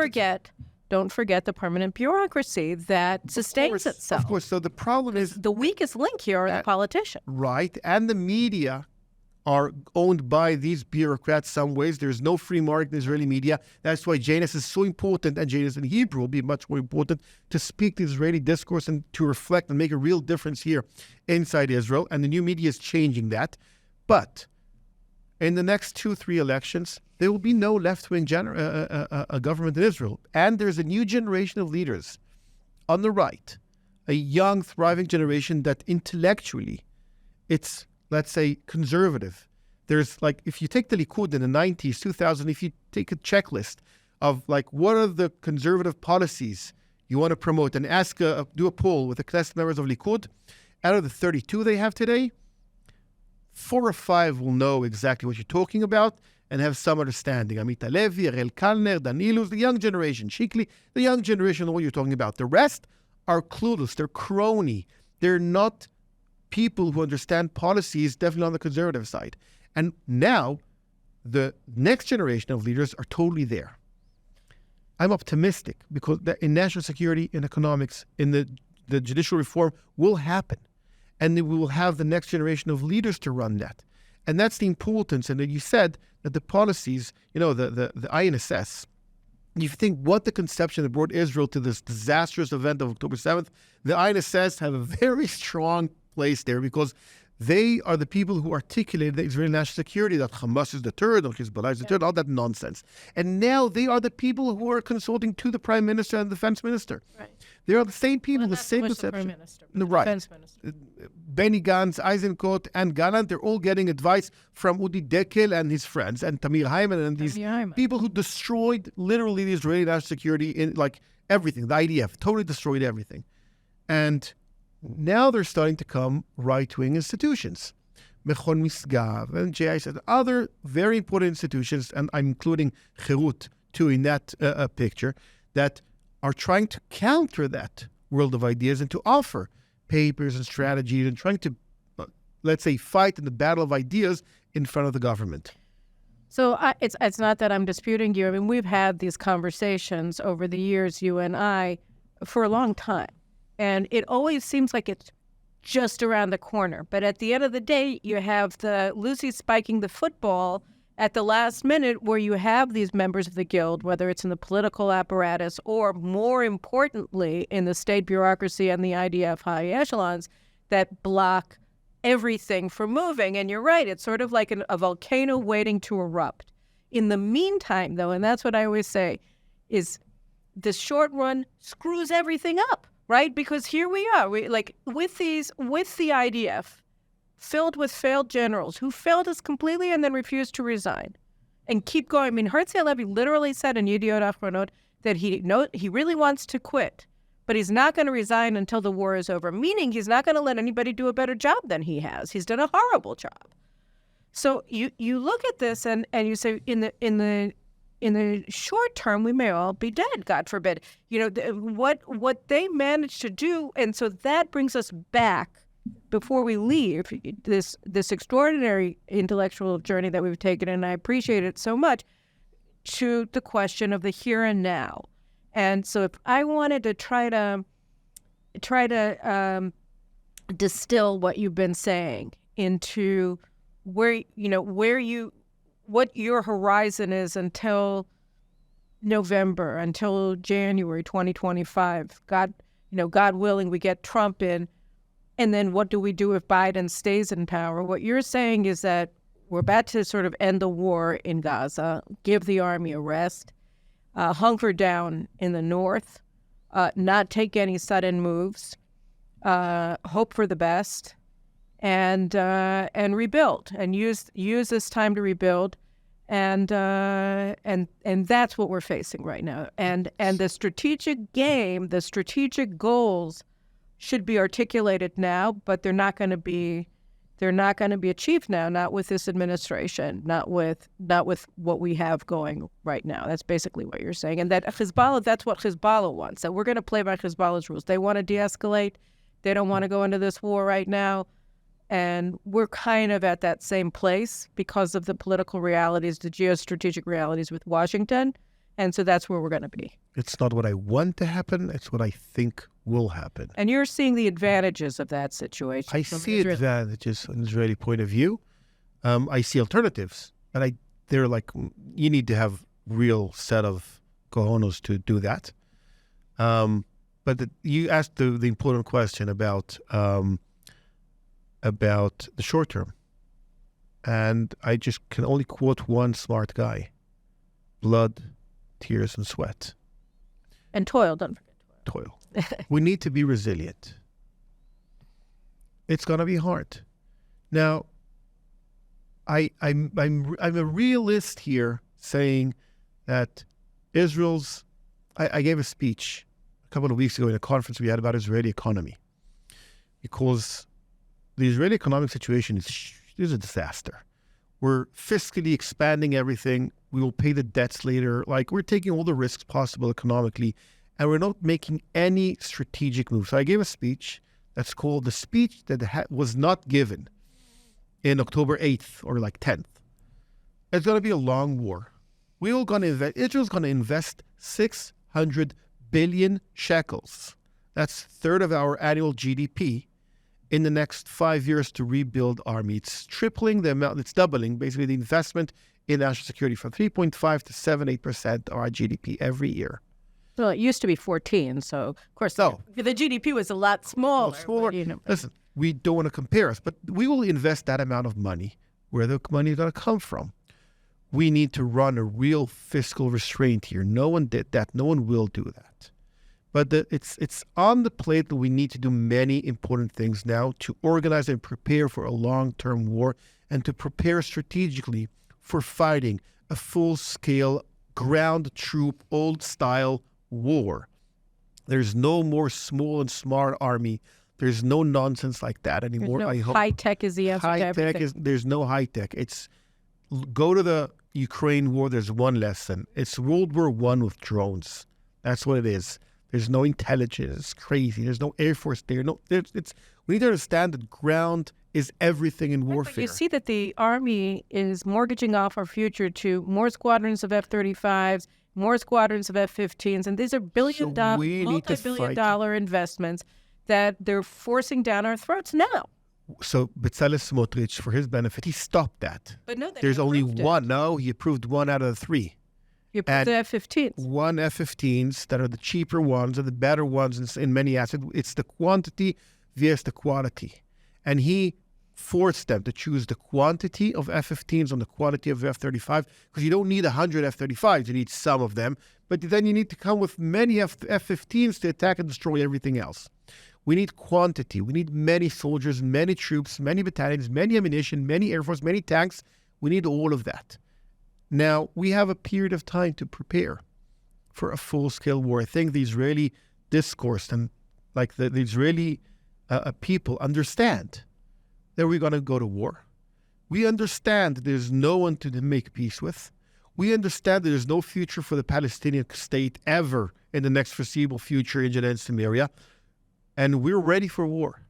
forget the permanent bureaucracy that sustains itself. Of course. So the problem is the weakest link here are the politicians. Right. And the media are owned by these bureaucrats some ways. There's no free market in Israeli media. That's why Janus is so important, and Janus in Hebrew will be much more important to speak the Israeli discourse and to reflect and make a real difference here inside Israel. And the new media is changing that. But in the next 2-3 elections, there will be no left-wing government in Israel. And there's a new generation of leaders on the right, a young, thriving generation that intellectually, it's, let's say, conservative. There's if you take the Likud in the 90s, 2000, if you take a checklist of what are the conservative policies you want to promote and do a poll with the Knesset members of Likud, out of the 32 they have today, 4 or 5 will know exactly what you're talking about and have some understanding. Amit Halevi, Ariel Kalner, Danilus, the young generation, Shikli, the young generation know what you're talking about. The rest are clueless. They're crony. They're not people who understand policies, definitely on the conservative side. And now the next generation of leaders are totally there. I'm optimistic because in national security, in economics, in the judicial reform will happen. And we will have the next generation of leaders to run that. And that's the importance. And you said that the policies, the INSS, if you think what the conception that brought Israel to this disastrous event of October 7th, the INSS have a very strong place there because they are the people who articulated the Israeli national security, that Hamas is the third, or Hezbollah is the third, all that nonsense. And now they are the people who are consulting to the Prime Minister and the Defense Minister. Right. They are the same people, the same conception. conception. The Prime Minister, Right. Defense Minister. Benny Gantz, Eisenkot, and Gallant, they're all getting advice from Udi Dekel and his friends, and Tamir Hyman, and these people who destroyed literally the Israeli national security in everything. The IDF totally destroyed everything. And now they're starting to come right-wing institutions. Mechon Misgav, and JIS, and other very important institutions, and I'm including Herut too in that picture, that are trying to counter that world of ideas and to offer papers and strategies and trying to, let's say, fight in the battle of ideas in front of the government. So it's not that I'm disputing you. I mean, we've had these conversations over the years, you and I, for a long time. And it always seems like it's just around the corner. But at the end of the day, you have the Lucy spiking the football at the last minute where you have these members of the guild, whether it's in the political apparatus or, more importantly, in the state bureaucracy and the IDF high echelons that block everything from moving. And you're right, it's sort of like a volcano waiting to erupt. In the meantime, though, and that's what I always say, is the short run screws everything up, right? Because here we are, with the IDF, filled with failed generals who failed us completely and then refused to resign and keep going. I mean, Herut Levy literally said in Yediot Achronot that he really wants to quit, but he's not going to resign until the war is over, meaning he's not going to let anybody do a better job than he has. He's done a horrible job. So you look at this and you say, in the short term, we may all be dead, God forbid. What they managed to do, and so that brings us back, before we leave this extraordinary intellectual journey that we've taken, and I appreciate it so much, to the question of the here and now. And so if I wanted to try to distill what you've been saying into what your horizon is until November, until January 2025, God willing, we get Trump in. And then what do we do if Biden stays in power? What you're saying is that we're about to sort of end the war in Gaza, give the army a rest, hunker down in the north, not take any sudden moves, hope for the best, and rebuild, and use this time to rebuild, and that's what we're facing right now. And the strategic game, the strategic goals should be articulated now, but they're not going to be achieved now, not with this administration, not with what we have going right now. That's basically what you're saying. And that Hezbollah, that's what Hezbollah wants, that we're going to play by Hezbollah's rules. They want to de-escalate. They don't want to go into this war right now. And we're kind of at that same place because of the political realities, the geostrategic realities with Washington. And so that's where we're going to be. It's not what I want to happen. It's what I think will happen. And you're seeing the advantages of that situation. I see advantages from an Israeli point of view. I see alternatives. And they're like, you need to have real set of cojones to do that. But you asked the important question about the short term. And I just can only quote one smart guy: blood, tears, and sweat. And toil, don't forget toil. We need to be resilient. It's going to be hard. Now, I'm a realist here, saying that I gave a speech a couple of weeks ago in a conference we had about Israeli economy, because the Israeli economic situation is a disaster. We're fiscally expanding everything. We will pay the debts later. Like, we're taking all the risks possible economically, and we're not making any strategic moves. So I gave a speech that's called the speech that was not given in October 8th or like 10th. It's going to be a long war. Israel's going to invest 600 billion shekels. That's a third of our annual GDP in the next 5 years to rebuild army. It's tripling the amount, it's doubling basically the investment in national security from 3.5 to 7-8% of our GDP every year. Well, it used to be 14, so of course the GDP was a lot smaller. Listen, we don't want to compare us, but we will invest that amount of money where the money is going to come from. We need to run a real fiscal restraint here. No one did that. No one will do that. But it's on the plate that we need to do many important things now to organize and prepare for a long-term war, and to prepare strategically for fighting a full-scale ground troop, old-style war. There's no more small and smart army There's no nonsense like that anymore. There's no I hope high tech is the answer to high tech everything. there's no high tech. It's go to the Ukraine war. There's one lesson. It's World War I with drones. That's what it is. There's no intelligence. It's crazy. There's no air force there. We need to understand that ground is everything in warfare. But you see that the Army is mortgaging off our future to more squadrons of F-35s, more squadrons of F-15s, and these are multi-billion-dollar investments that they're forcing down our throats now. So Bezalel Smotrich, for his benefit, he stopped that. But no, they There's only approved it. one. No, he approved one out of the three. You approved the F-15s. One F-15s that are the cheaper ones and the better ones in many aspects. It's the quantity versus the quality. And he forced them to choose the quantity of F-15s on the quality of F-35 because you don't need 100 F-35s. You need some of them. But then you need to come with many F-15s to attack and destroy everything else. We need quantity. We need many soldiers, many troops, many battalions, many ammunition, many air force, many tanks. We need all of that. Now, we have a period of time to prepare for a full-scale war. I think the Israeli discourse and like the Israeli people understand that we're going to go to war. We understand that there's no one to make peace with. We understand that there's no future for the Palestinian state ever in the next foreseeable future in Judea and Samaria. And we're ready for war.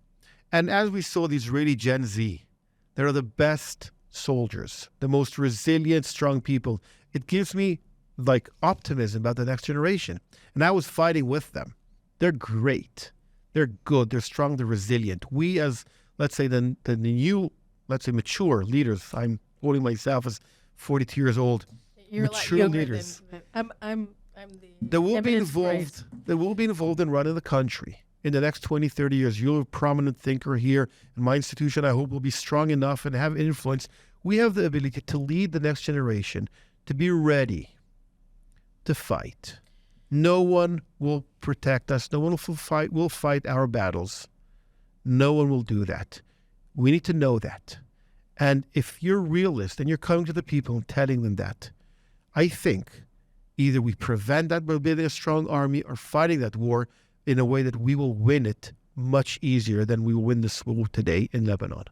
And as we saw the Israeli Gen Z, they are the best soldiers, the most resilient, strong people. It gives me like optimism about the next generation. And I was fighting with them. They're great. They're good. They're strong. They're resilient. We as, let's say, the new, let's say, mature leaders. I'm holding myself as 42 years old. You're mature like leaders. I'm the. They will be evidence involved. based. They will be involved in running the country. In the next 20, 30 years, you're a prominent thinker here. And my institution, I hope, will be strong enough and have influence. We have the ability to lead the next generation, to be ready to fight. No one will protect us. No one will fight our battles. No one will do that. We need to know that. And if you're realist and you're coming to the people and telling them that, I think either we prevent that by building a strong army or fighting that war in a way that we will win it much easier than we will win this war today in Lebanon.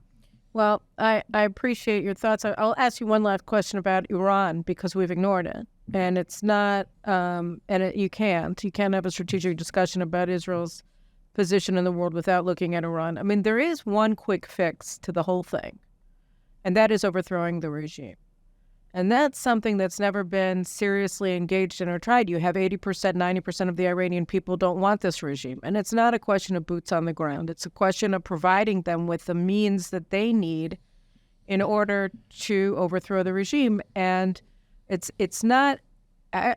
Well, I appreciate your thoughts. I'll ask you one last question about Iran because we've ignored it. And it's not, you can't have a strategic discussion about Israel's position in the world without looking at Iran. I mean, there is one quick fix to the whole thing, and that is overthrowing the regime. And that's something that's never been seriously engaged in or tried. You have 80%, 90% of the Iranian people don't want this regime. And it's not a question of boots on the ground. It's a question of providing them with the means that they need in order to overthrow the regime. And it's not,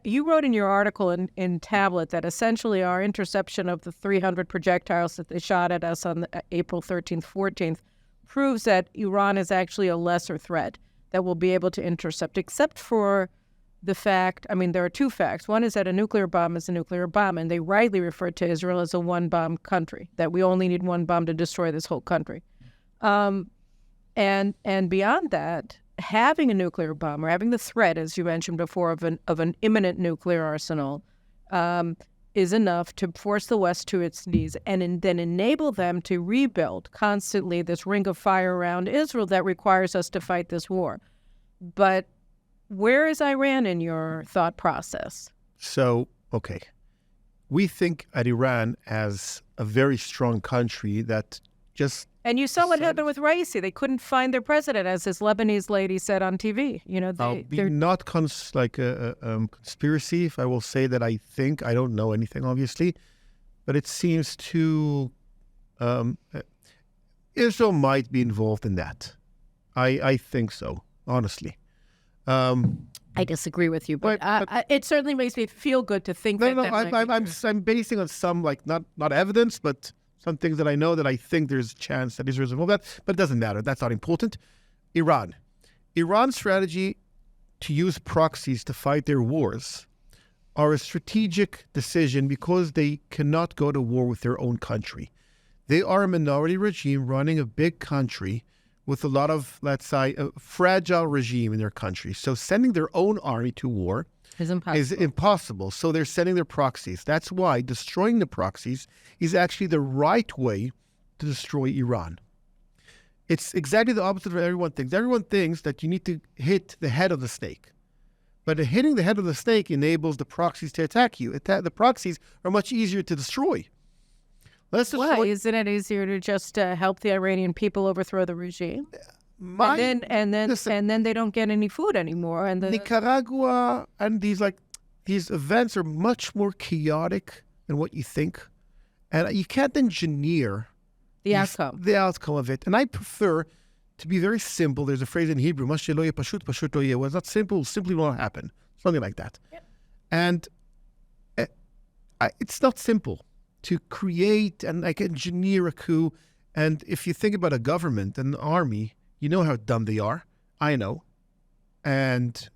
you wrote in your article in Tablet that essentially our interception of the 300 projectiles that they shot at us on April 13th, 14th proves that Iran is actually a lesser threat that will be able to intercept, except for the fact, I mean, there are two facts. One is that a nuclear bomb is a nuclear bomb, and they rightly refer to Israel as a one-bomb country, that we only need one bomb to destroy this whole country. And beyond that, having a nuclear bomb or having the threat, as you mentioned before, of an imminent nuclear arsenal is enough to force the West to its knees and then enable them to rebuild constantly this ring of fire around Israel that requires us to fight this war. But where is Iran in your thought process? So, okay. We think at Iran as a very strong country that just... And you saw what happened with Raisi. They couldn't find their president, as this Lebanese lady said on TV. You know, they're not like a conspiracy if I will say that I think. I don't know anything, obviously. But it seems to... Israel might be involved in that. I think so, honestly. I disagree with you, but it certainly makes me feel good to think that. I'm basing on some, like, not evidence, but some things that I know that I think there's a chance that Israel's involved in that, but it doesn't matter. That's not important. Iran's strategy to use proxies to fight their wars are a strategic decision because they cannot go to war with their own country. They are a minority regime running a big country with a lot of, let's say, a fragile regime in their country. So sending their own army to war is impossible. So they're sending their proxies. That's why destroying the proxies is actually the right way to destroy Iran. It's exactly the opposite of what everyone thinks. Everyone thinks that you need to hit the head of the snake. But hitting the head of the snake enables the proxies to attack you. The proxies are much easier to destroy. Why? Isn't it easier to just help the Iranian people overthrow the regime? And then they don't get any food anymore. And Nicaragua and these events are much more chaotic than what you think. And you can't engineer the outcome of it. And I prefer to be very simple. There's a phrase in Hebrew, "Ma shelo yeh pashut, pashut lo yeh." Well, it's not simple, simply won't happen. Something like that. Yep. And it's not simple to create and engineer a coup. And if you think about a government and an army, you know how dumb they are. I know. And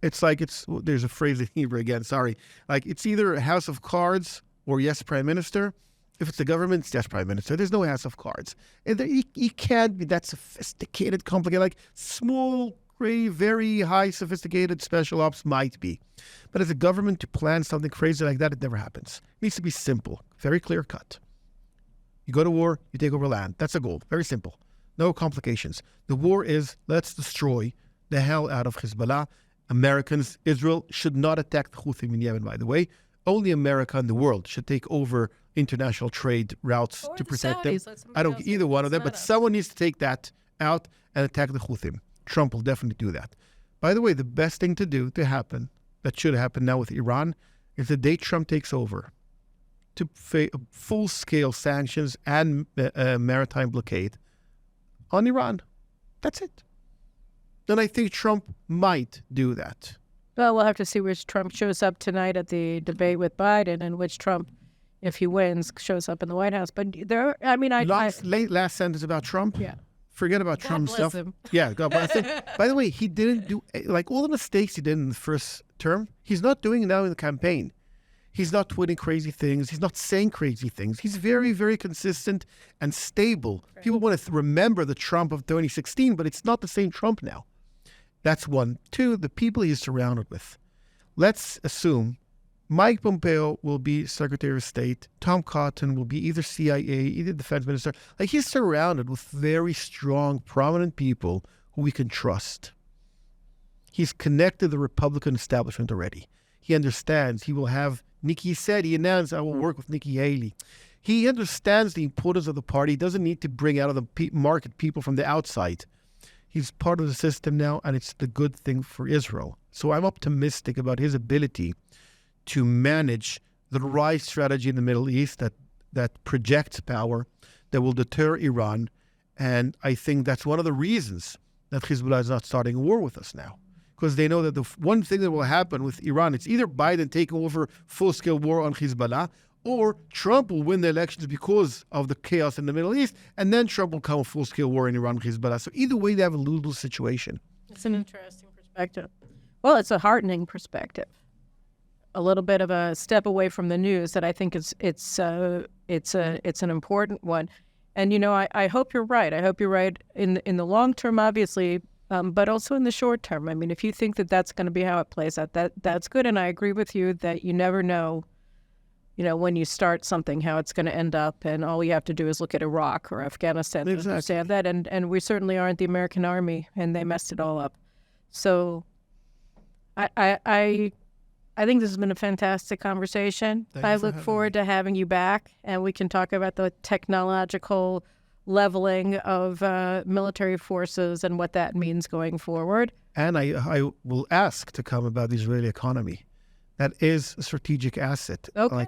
there's a phrase in Hebrew again, sorry. It's either a house of cards or yes, prime minister. If it's the government, it's yes, prime minister. There's no house of cards. And you can't be that sophisticated, complicated, small, gray, very high sophisticated special ops might be. But as a government to plan something crazy like that, it never happens. It needs to be simple, very clear cut. You go to war, you take over land. That's a goal. Very simple. No complications. The war is, let's destroy the hell out of Hezbollah. Americans, Israel should not attack the Houthis in Yemen, by the way. Only America and the world should take over international trade routes to protect them. I don't either one of them, but someone needs to take that out and attack the Houthis. Trump will definitely do that. By the way, the best thing to happen, that should happen now with Iran, is the day Trump takes over to full-scale sanctions and maritime blockade on Iran. That's it. Then I think Trump might do that. Well, we'll have to see which Trump shows up tonight at the debate with Biden and which Trump, if he wins, shows up in the White House. But last sentence about Trump. Yeah. Forget about Trump stuff. Him. Yeah, God bless him. By the way, he didn't do, all the mistakes he did in the first term, he's not doing it now in the campaign. He's not tweeting crazy things. He's not saying crazy things. He's very, very consistent and stable. Right. People want to remember the Trump of 2016, but it's not the same Trump now. That's one. Two, the people he's surrounded with. Let's assume Mike Pompeo will be Secretary of State. Tom Cotton will be either CIA, either Defense Minister. He's surrounded with very strong, prominent people who we can trust. He's connected the Republican establishment already. He understands. He will have he announced, I will work with Nikki Haley. He understands the importance of the party. He doesn't need to bring out of the market people from the outside. He's part of the system now, and it's the good thing for Israel. So I'm optimistic about his ability to manage the right strategy in the Middle East that projects power, that will deter Iran. And I think that's one of the reasons that Hezbollah is not starting a war with us now. Because they know that the one thing that will happen with Iran, it's either Biden taking over full-scale war on Hezbollah, or Trump will win the elections because of the chaos in the Middle East, and then Trump will come a full-scale war in Iran and Hezbollah. So either way, they have a lose-lose situation. It's an interesting perspective. Well, it's a heartening perspective. A little bit of a step away from the news that I think it's an important one. And I hope you're right. I hope you're right in the long term, obviously, but also in the short term. I mean, if you think that that's going to be how it plays out, that's good. And I agree with you that you never know, when you start something, how it's going to end up. And all you have to do is look at Iraq or Afghanistan to understand that. And we certainly aren't the American army, and they messed it all up. So I think this has been a fantastic conversation. I look forward to having you back, and we can talk about the technological leveling of military forces and what that means going forward. And I will ask to come about the Israeli economy. That is a strategic asset. Okay.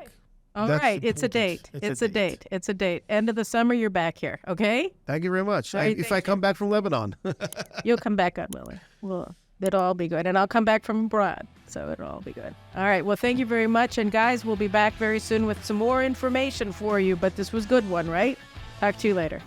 All right. It's a date. It's a date. It's a date. End of the summer, you're back here. Okay? Thank you very much. If I come back from Lebanon. You'll come back on Miller. Well, it'll all be good. And I'll come back from abroad, so it'll all be good. All right. Well, thank you very much. And guys, we'll be back very soon with some more information for you. But this was a good one, right? Talk to you later.